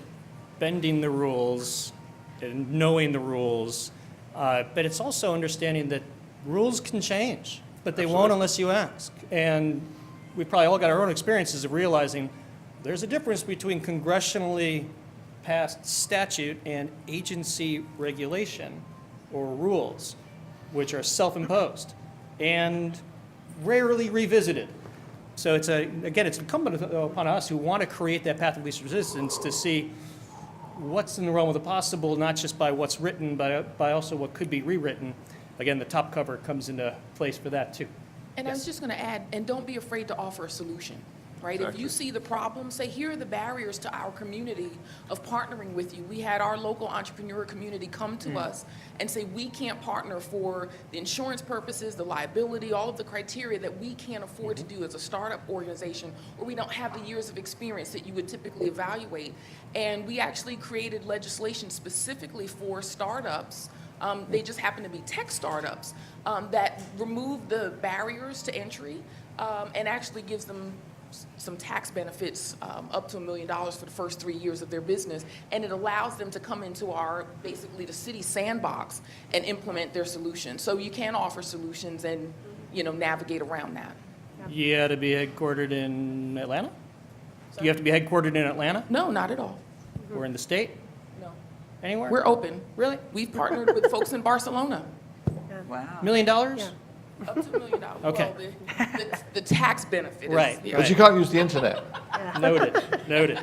bending the rules and knowing the rules, but it's also understanding that rules can change, but they won't unless you ask. And we probably all got our own experiences of realizing there's a difference between congressionally passed statute and agency regulation or rules, which are self-imposed and rarely revisited. So it's incumbent upon us who want to create that path of least resistance to see what's in the realm of the possible, not just by what's written, but by also what could be rewritten. Again, the top cover comes into place for that too. And I was just going to add, and don't be afraid to offer a solution. right? If Exactly. you see the problem, say, here are the barriers to our community of partnering with you. We had our local entrepreneur community come to us and say, we can't partner for the insurance purposes, the liability, all of the criteria that we can't afford to do as a startup organization, or we don't have the years of experience that you would typically evaluate. And we actually created legislation specifically for startups. They just happen to be tech startups that remove the barriers to entry and actually gives them some tax benefits up to $1 million for the first 3 years of their business, and it allows them to come into our, basically the city sandbox and implement their solution. So you can offer solutions and, navigate around that. You had to be headquartered in Atlanta? Do you have to be headquartered in Atlanta No, not at all. or in the state? No. Anywhere? We're open. Really? We've partnered with folks in Barcelona. Wow. $1 million? Yeah. Up to $1 million. Okay. Well, the tax benefit is. Right, yeah. But you can't use the internet. Noted.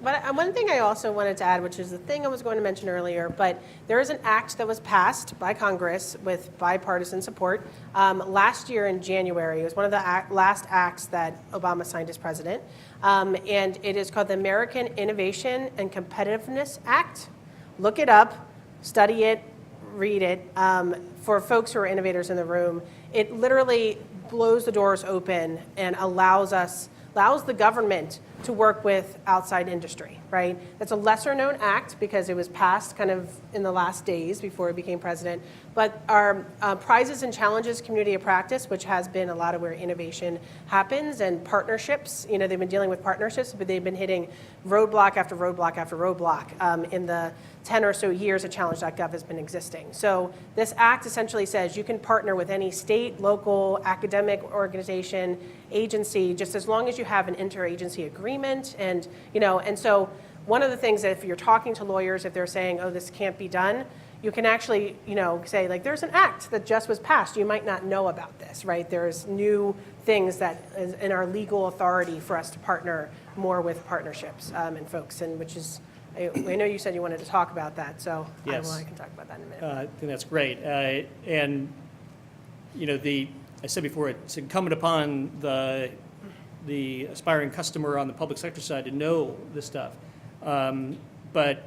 But one thing I also wanted to add, which is the thing I was going to mention earlier, but there is an act that was passed by Congress with bipartisan support last year in January. It was one of the last acts that Obama signed as president. And it is called the American Innovation and Competitiveness Act. Look it up, study it, read it. For folks who are innovators in the room, it literally blows the doors open and allows the government to work with outside industry, right? That's a lesser known act because it was passed kind of in the last days before he became president. But our prizes and challenges community of practice, which has been a lot of where innovation happens, and partnerships, they've been dealing with partnerships, but they've been hitting roadblock after roadblock after roadblock in the 10 or so years that Challenge.gov has been existing. So this act essentially says you can partner with any state, local, academic organization, agency, just as long as you have an interagency agreement. And so one of the things that if you're talking to lawyers, if they're saying, oh, this can't be done, you can actually, say, like, there's an act that just was passed. You might not know about this, right? There's new things that is in our legal authority for us to partner more with partnerships and folks, and which is, I know you said you wanted to talk about that, so Yes. I can talk about that in a minute. I think that's great. And, I said before, it's incumbent upon the aspiring customer on the public sector side to know this stuff. But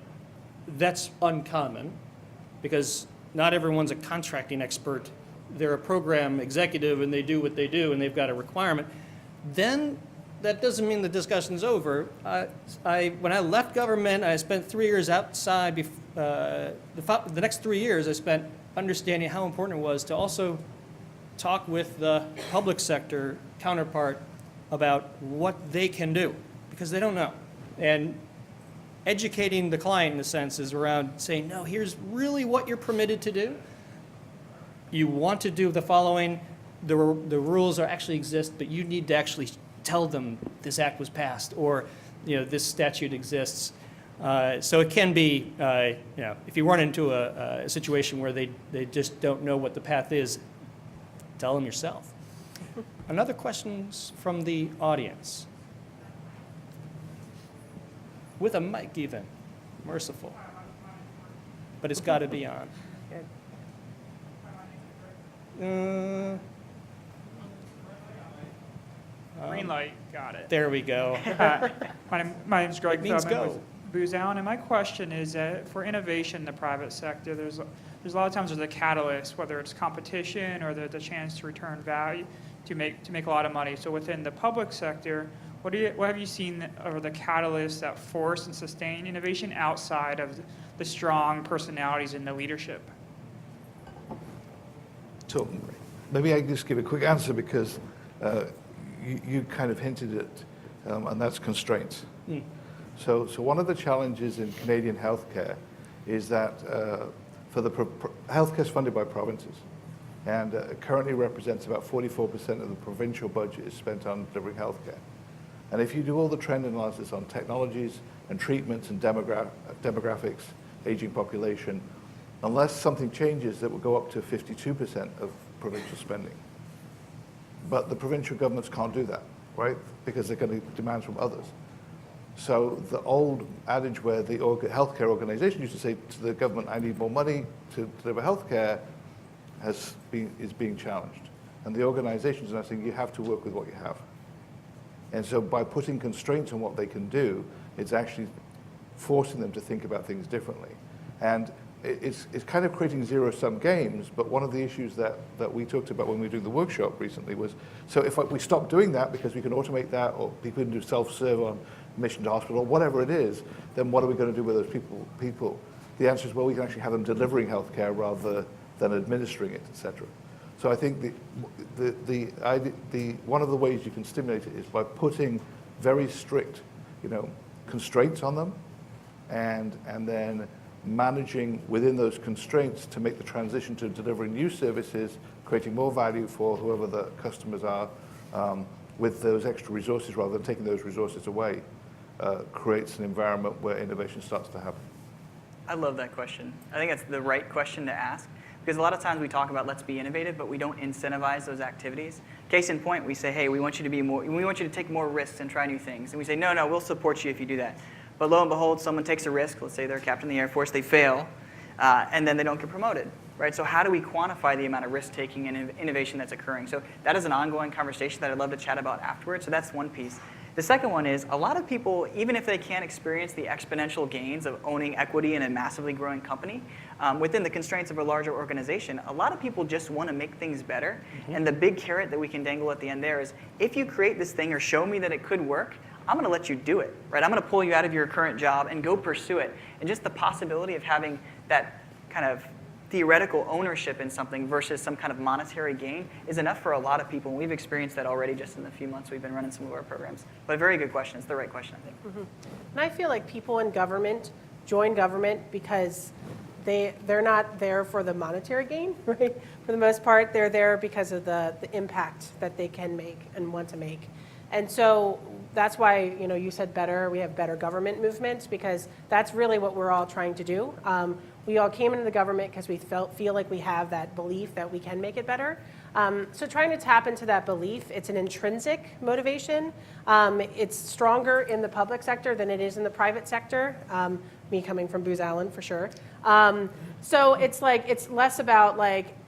that's uncommon because not everyone's a contracting expert. They're a program executive and they do what they do and they've got a requirement. Then that doesn't mean the discussion's over. When I left government, I spent 3 years outside. The next 3 years I spent understanding how important it was to also talk with the public sector counterpart about what they can do, because they don't know. And educating the client, in a sense, is around saying, no, here's really what you're permitted to do. You want to do the following. The rules actually exist, but you need to actually tell them this act was passed or this statute exists. So it can be, if you run into a situation where they just don't know what the path is, tell them yourself. Another questions from the audience? With a mic even, merciful. But it's got to be on. Green light, got it. There we go. My name's Greg It means Feldman go. with Booz Allen, and my question is that for innovation in the private sector, there's a lot of times there's a catalyst, whether it's competition or the chance to return value to make a lot of money. So within the public sector, what have you seen are the catalysts that force and sustain innovation outside of the strong personalities in the leadership? So maybe I can just give a quick answer because you kind of hinted at, and that's constraints. So one of the challenges in Canadian healthcare is that for the healthcare is funded by provinces, and currently represents about 44% of the provincial budget is spent on delivering healthcare. And if you do all the trend analysis on technologies and treatments and demographics, aging population, unless something changes, that will go up to 52% of provincial spending. But the provincial governments can't do that, right? Because they're getting demands from others. So the old adage where the healthcare organization used to say to the government, I need more money to deliver healthcare, is being challenged. And the organizations are now saying, you have to work with what you have. And so by putting constraints on what they can do, it's actually forcing them to think about things differently. And it's kind of creating zero-sum games, but one of the issues that we talked about when we were doing the workshop recently was, so if we stop doing that because we can automate that, or people can do self-serve on mission to hospital, or whatever it is, then what are we going to do with those people? The answer is, well, we can actually have them delivering healthcare rather than administering it, et cetera. So I think one of the ways you can stimulate it is by putting very strict, constraints on them, and then managing within those constraints to make the transition to delivering new services, creating more value for whoever the customers are, with those extra resources rather than taking those resources away, creates an environment where innovation starts to happen. I love that question. I think that's the right question to ask, because a lot of times we talk about let's be innovative, but we don't incentivize those activities. Case in point, we say, hey, we want you to take more risks and try new things. And we say, no, we'll support you if you do that. But lo and behold, someone takes a risk, let's say they're a captain of the Air Force, they fail, and then they don't get promoted, right? So how do we quantify the amount of risk-taking and innovation that's occurring? So that is an ongoing conversation that I'd love to chat about afterwards, so that's one piece. The second one is, a lot of people, even if they can't experience the exponential gains of owning equity in a massively growing company, within the constraints of a larger organization, a lot of people just want to make things better. And the big carrot that we can dangle at the end there is, if you create this thing or show me that it could work, I'm going to let you do it, right? I'm going to pull you out of your current job and go pursue it. And just the possibility of having that kind of theoretical ownership in something versus some kind of monetary gain is enough for a lot of people. And we've experienced that already just in the few months we've been running some of our programs. But a very good question. It's the right question, I think. And I feel like people in government join government because they're not there for the monetary gain, right? For the most part, they're there because of the impact that they can make and want to make. And so that's why, you said better, we have better government movement, because that's really what we're all trying to do. We all came into the government because we feel like we have that belief that we can make it better. So trying to tap into that belief, it's an intrinsic motivation. It's stronger in the public sector than it is in the private sector. Me coming from Booz Allen, for sure. So it's less about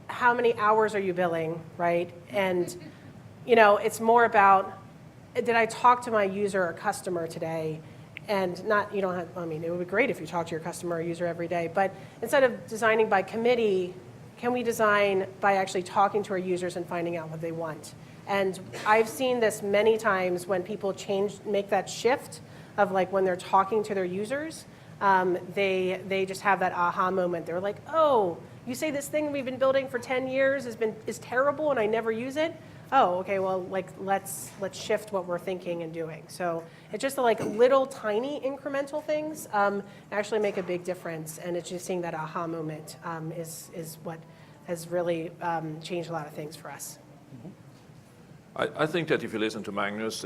how many hours are you billing, right? And it's more about, did I talk to my user or customer today? And not, you don't have, it would be great if you talk to your customer or user every day, but instead of designing by committee, can we design by actually talking to our users and finding out what they want? And I've seen this many times when people make that shift of when they're talking to their users, they just have that aha moment. They're like, oh, you say this thing we've been building for 10 years is terrible and I never use it? Oh, okay, well, let's shift what we're thinking and doing. So it's just little tiny incremental things actually make a big difference, and it's just seeing that aha moment is what has really changed a lot of things for us. I think that if you listen to Magnus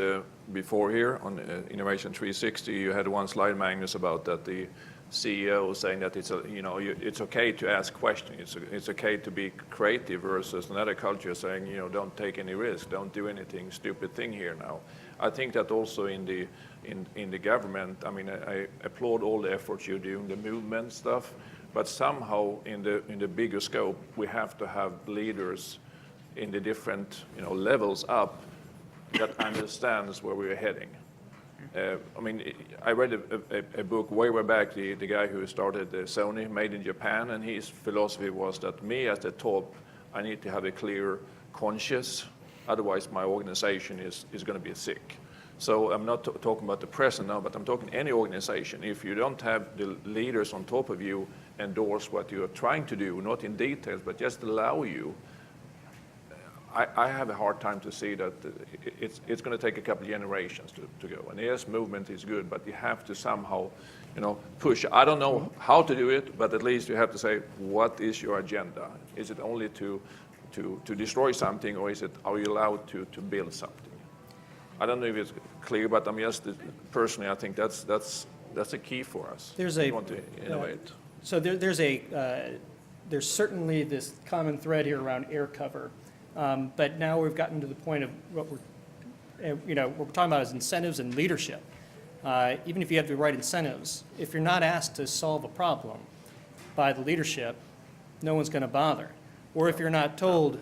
before here on Innovation 360, you had one slide, Magnus, about that the CEO saying that it's okay to ask questions. It's okay to be creative versus another culture saying, don't take any risk, don't do anything stupid thing here now. I think that also in the government, I applaud all the efforts you're doing, the movement stuff, but somehow in the bigger scope, we have to have leaders in the different levels up that understands where we're heading. I read a book way back, the guy who started Sony, Made in Japan, and his philosophy was that me at the top, I need to have a clear conscience, otherwise my organization is going to be sick. So I'm not talking about the present now, but I'm talking any organization. If you don't have the leaders on top of you endorse what you're trying to do, not in details, but just allow you, I have a hard time to see that it's going to take a couple of generations to go. And yes, movement is good, but you have to somehow, push. I don't know how to do it, but at least you have to say, what is your agenda? Is it only to destroy something, or are you allowed to build something? I don't know if it's clear, but personally, I think that's a key for us. We want to innovate. So there's certainly this common thread here around air cover. But now we've gotten to the point of what we're talking about is incentives and leadership. Even if you have the right incentives, if you're not asked to solve a problem by the leadership, no one's going to bother. Or if you're not told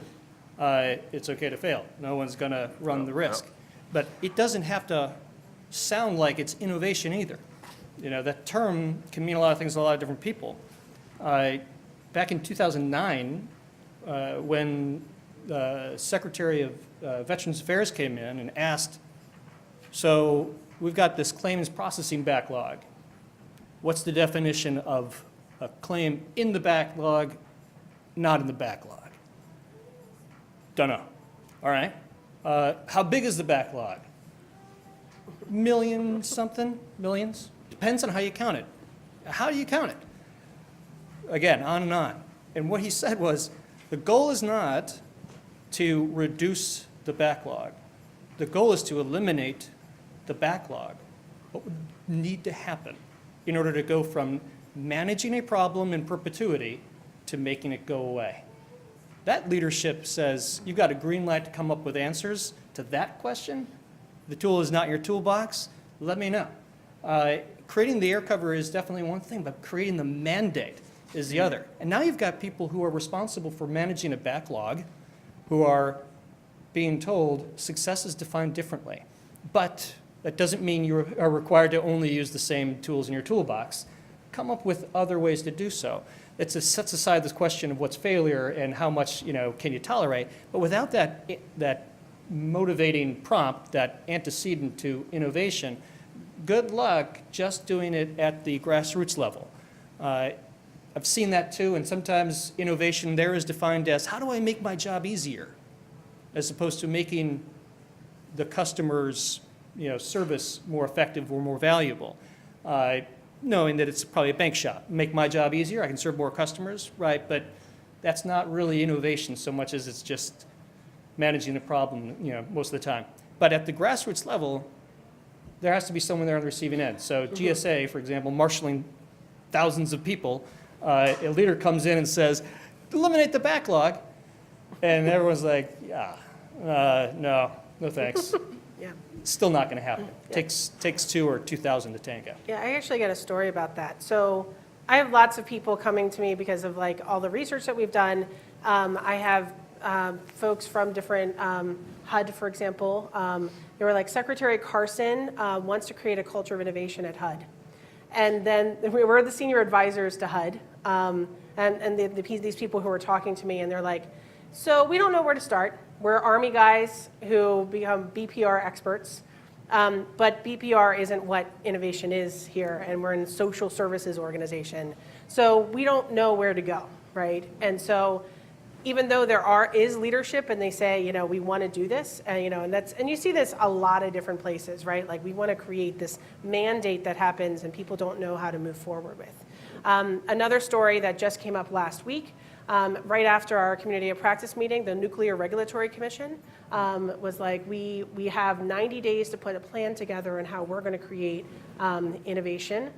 it's okay to fail, no one's going to run the risk. But it doesn't have to sound like it's innovation either. You know, that term can mean a lot of things to a lot of different people. Back in 2009, when the Secretary of Veterans Affairs came in and asked, so we've got this claims processing backlog. What's the definition of a claim in the backlog, not in the backlog? Don't know. All right. How big is the backlog? Million something? Millions? Depends on how you count it. How do you count it? Again, on and on. And what he said was, the goal is not to reduce the backlog. The goal is to eliminate the backlog. What would need to happen in order to go from managing a problem in perpetuity to making it go away? That leadership says, you've got a green light to come up with answers to that question. The tool is not in your toolbox. Let me know. Creating the air cover is definitely one thing, but creating the mandate is the other. And now you've got people who are responsible for managing a backlog who are being told success is defined differently. But that doesn't mean you are required to only use the same tools in your toolbox. Come up with other ways to do so. It sets aside this question of what's failure and how much can you tolerate. But without that motivating prompt, that antecedent to innovation, good luck just doing it at the grassroots level. I've seen that too, and sometimes innovation there is defined as, how do I make my job easier? As opposed to making the customer's service more effective or more valuable. Knowing that it's probably a bank shop. Make my job easier, I can serve more customers, right? But that's not really innovation so much as it's just managing the problem, most of the time. But at the grassroots level, there has to be someone there on the receiving end. So GSA, for example, marshaling thousands of people, a leader comes in and says, eliminate the backlog. And everyone's like, yeah, no thanks. Yeah. Still not going to happen. Takes 2 or 2,000 to tango. Yeah, I actually got a story about that. So I have lots of people coming to me because of all the research that we've done. I have folks from different, HUD, for example. They were like, Secretary Carson wants to create a culture of innovation at HUD. And then we were the senior advisors to HUD. These people who were talking to me, and they're like, so we don't know where to start. We're Army guys who become BPR experts, but BPR isn't what innovation is here, and we're in a social services organization. So we don't know where to go, right? And so even though there is leadership and they say, we want to do this, and you see this a lot of different places, right? Like we want to create this mandate that happens and people don't know how to move forward with. Another story that just came up last week, right after our community of practice meeting, the Nuclear Regulatory Commission was like, we have 90 days to put a plan together on how we're going to create innovation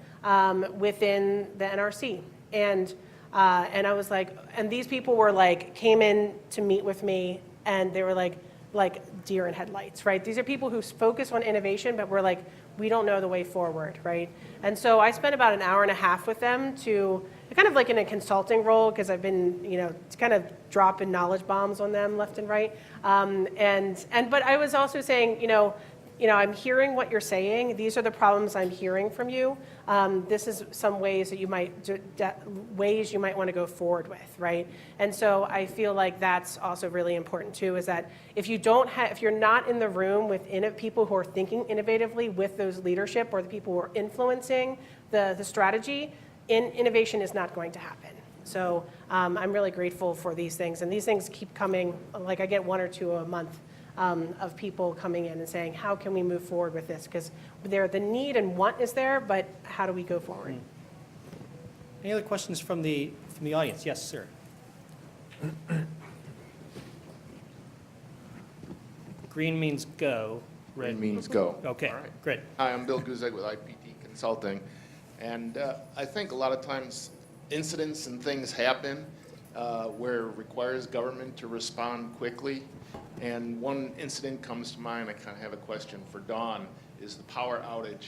within the NRC. And I was like, and these people were like, came in to meet with me, and they were like deer in headlights, right? These are people who focus on innovation, but we're like, we don't know the way forward, right? And so I spent about an hour and a half with them to kind of like in a consulting role, because I've been, kind of dropping knowledge bombs on them left and right. But I was also saying, I'm hearing what you're saying. These are the problems I'm hearing from you. This is some ways that you might want to go forward with, right? And so I feel like that's also really important too. Is that if you're not in the room with people who are thinking innovatively with those leadership or the people who are influencing the strategy, innovation is not going to happen. So I'm really grateful for these things, and these things keep coming. Like I get 1 or 2 a month. Of people coming in and saying, how can we move forward with this? Because the need and want is there, but how do we go forward? Any other questions from the audience? Yes, sir. Green means go. Red means go. Okay, All right. great. Hi, I'm Bill Guzek with IPT Consulting. And I think a lot of times incidents and things happen where it requires government to respond quickly. And one incident comes to mind, I kind of have a question for Dawn, is the power outage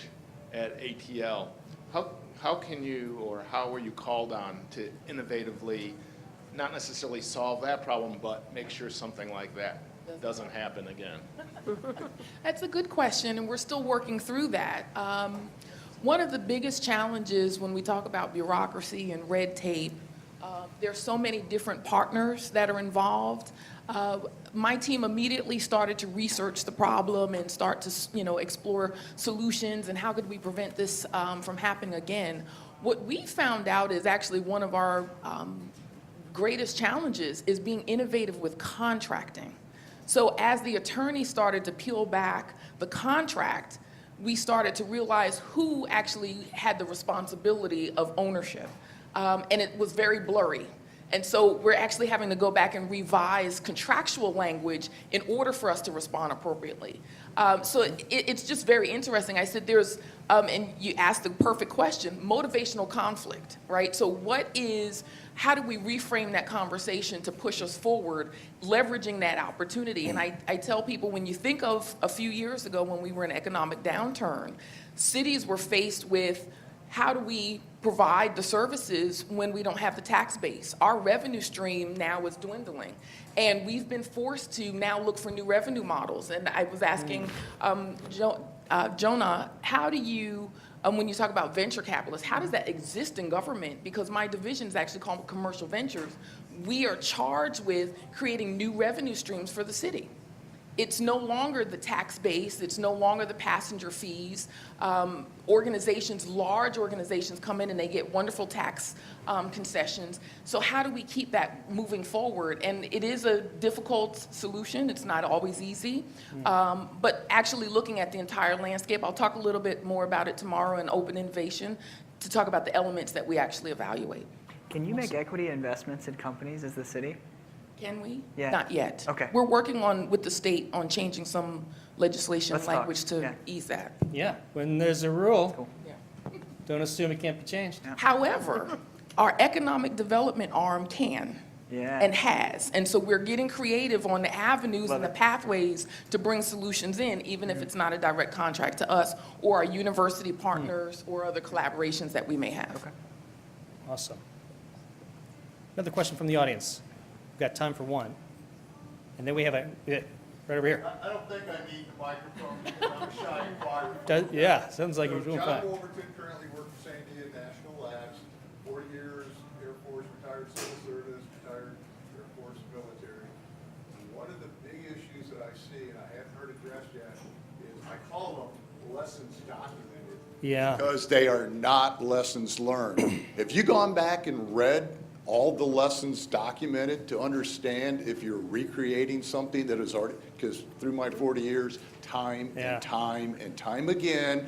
at ATL. How can you, or how were you called on to innovatively, not necessarily solve that problem, but make sure something like that doesn't happen again? That's a good question, and we're still working through that. One of the biggest challenges when we talk about bureaucracy and red tape, there's so many different partners that are involved. My team immediately started to research the problem and start to, explore solutions and how could we prevent this from happening again. What we found out is actually one of our greatest challenges is being innovative with contracting. So as the attorney started to peel back the contract, we started to realize who actually had the responsibility of ownership. And it was very blurry. And so we're actually having to go back and revise contractual language in order for us to respond appropriately. So it's just very interesting. I said there's, and you asked the perfect question, motivational conflict, right? So how do we reframe that conversation to push us forward, leveraging that opportunity? And I tell people, when you think of a few years ago when we were in economic downturn, cities were faced with how do we provide the services when we don't have the tax base? Our revenue stream now is dwindling, and we've been forced to now look for new revenue models. And I was asking Jonah, how do you, when you talk about venture capitalists, how does that exist in government? Because my division is actually called Commercial Ventures. We are charged with creating new revenue streams for the city. It's no longer the tax base, it's no longer the passenger fees. Large organizations come in and they get wonderful tax concessions. So how do we keep that moving forward? And it is a difficult solution, it's not always easy. But actually looking at the entire landscape, I'll talk a little bit more about it tomorrow in Open Innovation to talk about the elements that we actually evaluate. Can you make equity investments in companies as the city? Can we? Yeah. Not yet. Okay. We're working with the state on changing some legislation Let's talk. language to Yeah. ease that. Yeah, when there's a rule, Cool. Yeah. don't assume it can't be changed. However, our economic development arm can Yeah. and has. And so we're getting creative on the avenues Love and the it. pathways to bring solutions in, even if it's not a direct contract to us or our university partners or other collaborations that we may have. Okay. Awesome. Another question from the audience. We've got time for one. And then we have right over here. I don't think I need the microphone because I'm a shy inquirer. Yeah, sounds like you're So doing John fine. Wolverton currently works for Sandia National Labs, 40 years Air Force, retired civil service, retired Air Force military. One of the big issues that I see, and I haven't heard addressed yet, is I call them lessons documented. Yeah. Because they are not lessons learned. Have you gone back and read all the lessons documented to understand if you're recreating something that is already, because through my 40 years, time Yeah. and time and time again,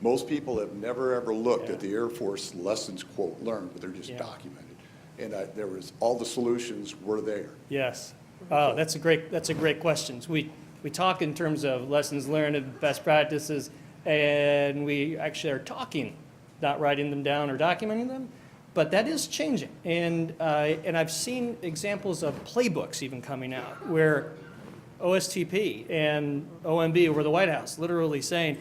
most people have never ever looked Yeah. at the Air Force lessons, quote, learned, but they're just Yeah. documented. And there was, all the solutions were there. Yes. Oh, that's a great question. We talk in terms of lessons learned and best practices, and we actually are talking, not writing them down or documenting them. But that is changing, and I've seen examples of playbooks even coming out where OSTP and OMB over the White House literally saying,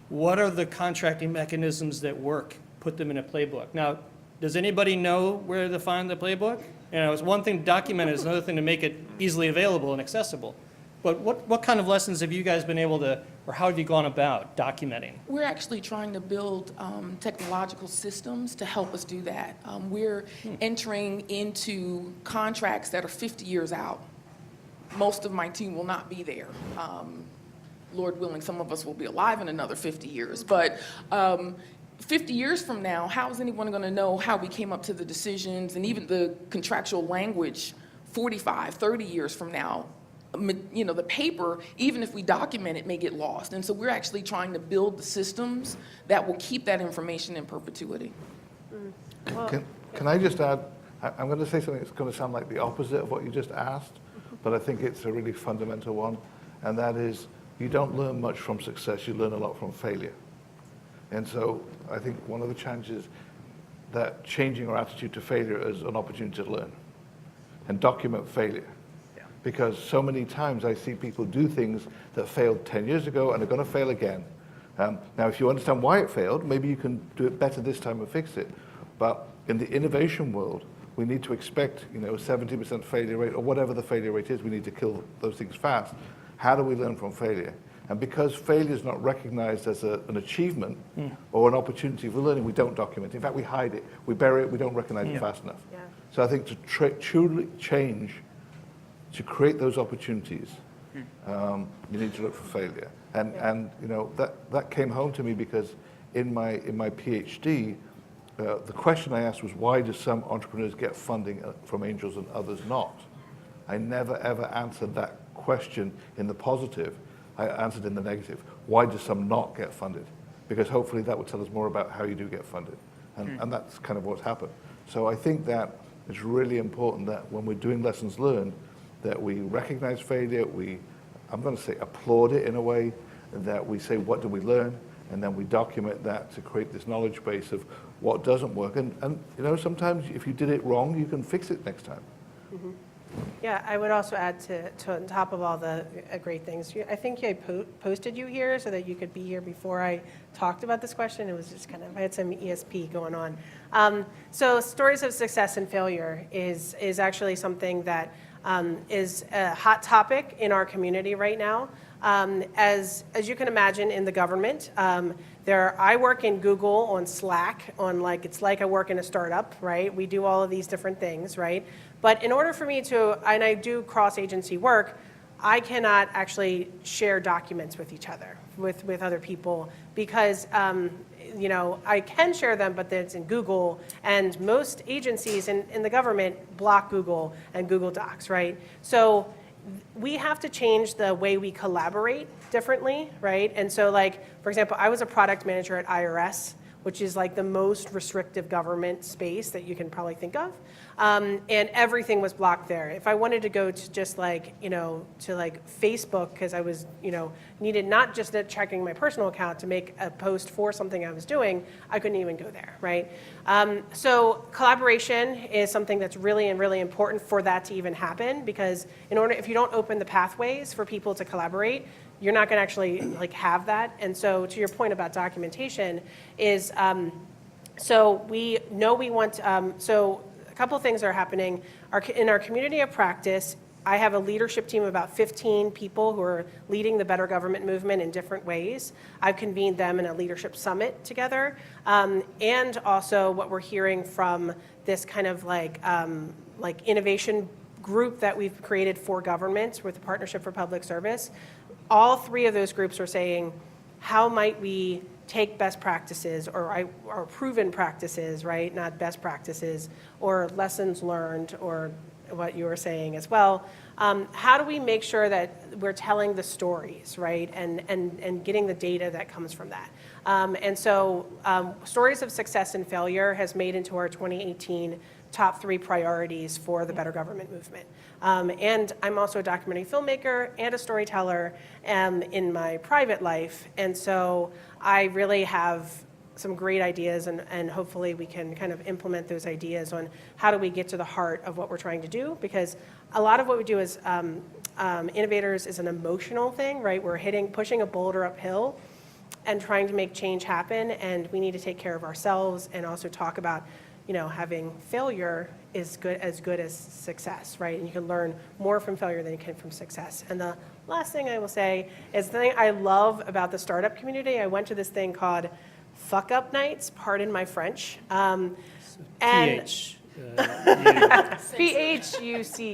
what are the contracting mechanisms that work? Put them in a playbook. Now, does anybody know where to find the playbook? It's one thing to document it, it's another thing to make it easily available and accessible. But what kind of lessons have you guys been able to, or how have you gone about documenting? We're actually trying to build technological systems to help us do that. We're entering into contracts that are 50 years out. Most of my team will not be there. Lord willing, some of us will be alive in another 50 years. But 50 years from now, how is anyone going to know how we came up to the decisions and even the contractual language 45, 30 years from now? The paper, even if we document it, may get lost. And so we're actually trying to build the systems that will keep that information in perpetuity. Can I just add, I'm going to say something that's going to sound like the opposite of what you just asked, but I think it's a really fundamental one, and that is you don't learn much from success, you learn a lot from failure. And so I think one of the challenges that changing our attitude to failure is an opportunity to learn and document failure. Because so many times I see people do things that failed 10 years ago and are going to fail again. Now, if you understand why it failed, maybe you can do it better this time and fix it. But in the innovation world, we need to expect, 70% failure rate, or whatever the failure rate is, we need to kill those things fast. How do we learn from failure? And because failure is not recognized as an achievement or an opportunity for learning, we don't document it. In fact, we hide it, we bury it, we don't recognize it fast enough. Yeah. So I think to truly change, to create those opportunities, you need to look for failure. And that came home to me because in my PhD, the question I asked was, why do some entrepreneurs get funding from angels and others not? I never ever answered that question in the positive. I answered in the negative. Why do some not get funded? Because hopefully that would tell us more about how you do get funded. And that's kind of what's happened. So I think that it's really important that when we're doing lessons learned, that we recognize failure, I'm going to say applaud it in a way, that we say, what do we learn? And then we document that to create this knowledge base of what doesn't work. And sometimes if you did it wrong, you can fix it next time. Mm-hmm. Yeah, I would also add to on top of all the great things, I think I posted you here so that you could be here before I talked about this question. It was just I had some ESP going on. So stories of success and failure is actually something that is a hot topic in our community right now. As you can imagine in the government, I work in Google on Slack, it's like I work in a startup, right? We do all of these different things, right? But in order for me to, and I do cross-agency work, I cannot actually share documents with each other, with other people, because I can share them, but it's in Google, and most agencies in the government block Google and Google Docs, right? So we have to change the way we collaborate differently, right? And so for example, I was a product manager at IRS, which is the most restrictive government space that you can probably think of. And everything was blocked there. If I wanted to go to just Facebook, because I was, needed not just checking my personal account to make a post for something I was doing, I couldn't even go there, right? So collaboration is something that's really important for that to even happen, because if you don't open the pathways for people to collaborate, you're not going to actually have that. And so to your point about documentation is, so we know we want, so a couple of things are happening. In our community of practice, I have a leadership team of about 15 people who are leading the Better Government movement in different ways. I've convened them in a leadership summit together. And also what we're hearing from this kind of innovation group that we've created for government with the Partnership for Public Service. All three of those groups are saying, how might we take best practices or proven practices, right? Not best practices, or lessons learned, or what you were saying as well. How do we make sure that we're telling the stories, right? And getting the data that comes from that. And so stories of success and failure has made into our 2018 top 3 priorities for the Better Government movement. And I'm also a documentary filmmaker and a storyteller in my private life. And so I really have some great ideas, and hopefully we can kind of implement those ideas on how do we get to the heart of what we're trying to do, because a lot of what we do as innovators is an emotional thing, right? We're pushing a boulder uphill and trying to make change happen, and we need to take care of ourselves and also talk about having failure is as good as success, right? And you can learn more from failure than you can from success. And the last thing I will say is the thing I love about the startup community. I went to this thing called Fuck Up Nights, pardon my French. And PHUCK.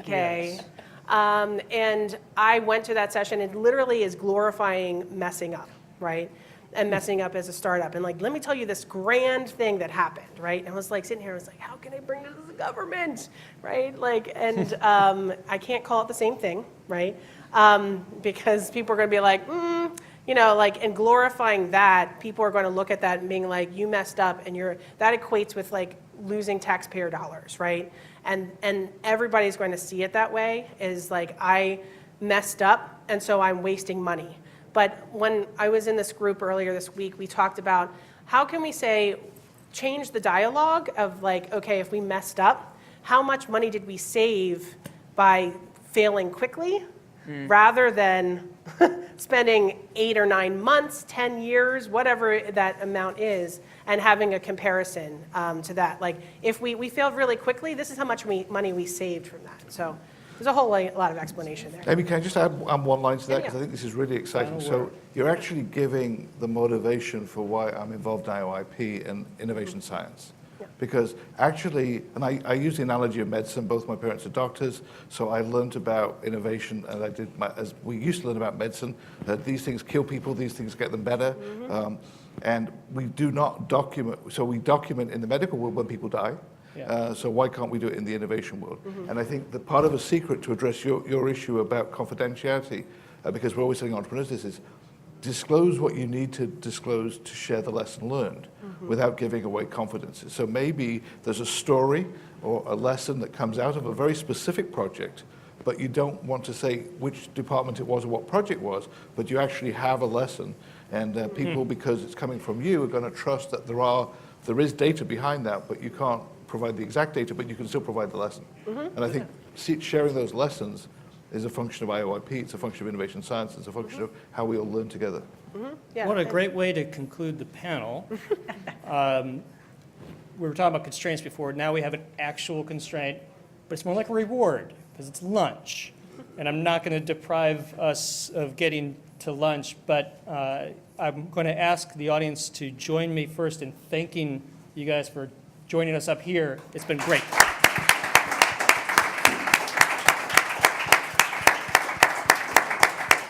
Yes. And I went to that session. It literally is glorifying messing up, right? And messing up as a startup. And let me tell you this grand thing that happened, right? And I was sitting here, I was how can I bring this to the government, right? And I can't call it the same thing, right? Because people are going to be and glorifying that, people are going to look at that and being you messed up, and that equates with losing taxpayer dollars, right? And everybody's going to see it that way, is I messed up, and so I'm wasting money. But when I was in this group earlier this week, we talked about how can we change the dialogue of okay, if we messed up, how much money did we save by failing quickly rather than spending 8 or 9 months, 10 years, whatever that amount is, and having a comparison to that. Like, if we failed really quickly, this is how much money we saved from that. So there's a whole lot of explanation there. Amy, can I just add one line to that? Yeah, Because yeah. I think this is really exciting. Final So word. you're actually giving the motivation for why I'm involved in IOIP and innovation science. Because actually, and I use the analogy of medicine, both my parents are doctors, so I learned about innovation, and as we used to learn about medicine, that these things kill people, these things get them better. And we do not document, so we document in the medical world when people die. Yeah. So why can't we do it in the innovation world? And I think that part of a secret to address your issue about confidentiality, because we're always telling entrepreneurs this, is disclose what you need to disclose to share the lesson learned without giving away confidences. So maybe there's a story or a lesson that comes out of a very specific project, but you don't want to say which department it was or what project was, but you actually have a lesson. And people, because it's coming from you, are going to trust that there is data behind that, but you can't provide the exact data, but you can still provide the lesson. And I think sharing those lessons is a function of IOIP, it's a function of innovation science, it's a function of how we all learn together. Yeah. What a great way to conclude the panel. We were talking about constraints before. Now we have an actual constraint, but it's more like a reward because it's lunch. And I'm not going to deprive us of getting to lunch, but I'm going to ask the audience to join me first in thanking you guys for joining us up here. It's been great.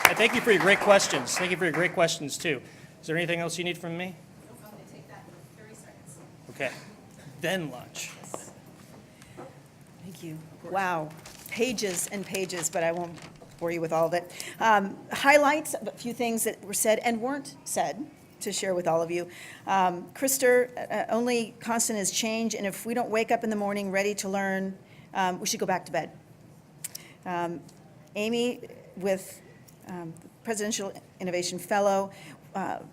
And thank you for your great questions. Thank you for your great questions, too. Is there anything else you need from me? I'm going to take that in 30 seconds. Okay. Then lunch. Thank you. Wow, pages and pages, but I won't bore you with all of it. Highlights of a few things that were said and weren't said to share with all of you. Krister, only constant is change, and if we don't wake up in the morning ready to learn, we should go back to bed. Amy, with Presidential Innovation Fellow,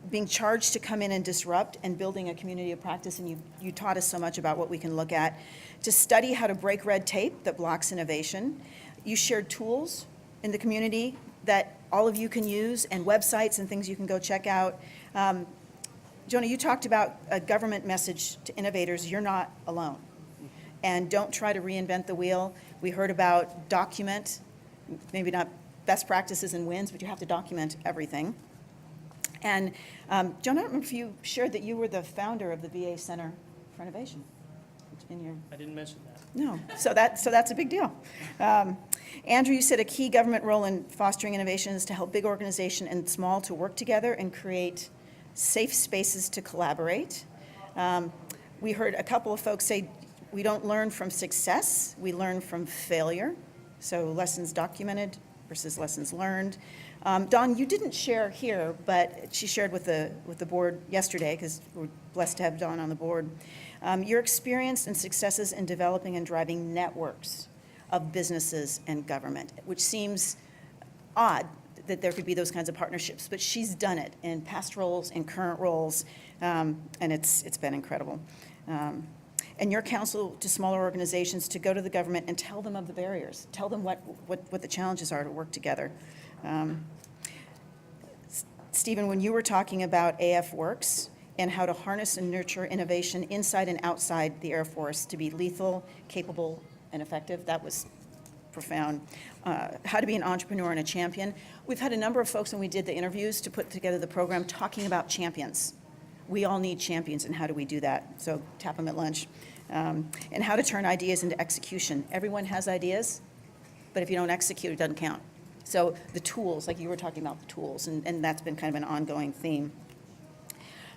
being charged to come in and disrupt and building a community of practice, and you taught us so much about what we can look at, to study how to break red tape that blocks innovation. You shared tools in the community that all of you can use, and websites and things you can go check out. Jonah, you talked about a government message to innovators: you're not alone. And don't try to reinvent the wheel. We heard about document, maybe not best practices and wins, but you have to document everything. And Jonah, I don't remember if you shared that you were the founder of the VA Center for Innovation. In your I didn't mention that. No, so that's a big deal. Andrew, you said a key government role in fostering innovation is to help big organization and small to work together and create safe spaces to collaborate. We heard a couple of folks say we don't learn from success, we learn from failure. So lessons documented versus lessons learned. Dawn, you didn't share here, but she shared with the board yesterday, because we're blessed to have Dawn on the board. Your experience and successes in developing and driving networks of businesses and government, which seems odd that there could be those kinds of partnerships, but she's done it in past roles, in current roles, and it's been incredible. And your counsel to smaller organizations to go to the government and tell them of the barriers, tell them what the challenges are to work together. Stephen, when you were talking about AF Works and how to harness and nurture innovation inside and outside the Air Force to be lethal, capable, and effective, that was profound. How to be an entrepreneur and a champion. We've had a number of folks when we did the interviews to put together the program talking about champions. We all need champions, and how do we do that? So tap them at lunch. And how to turn ideas into execution. Everyone has ideas, but if you don't execute, it doesn't count. So the tools, like you were talking about the tools, and that's been kind of an ongoing theme.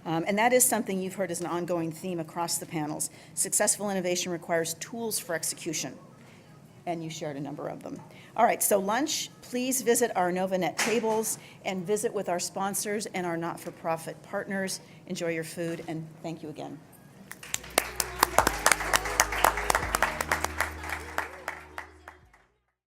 And that is something you've heard as an ongoing theme across the panels. Successful innovation requires tools for execution, and you shared a number of them. All right, so lunch, please visit our NovaNet tables and visit with our sponsors and our not-for-profit partners. Enjoy your food, and thank you again.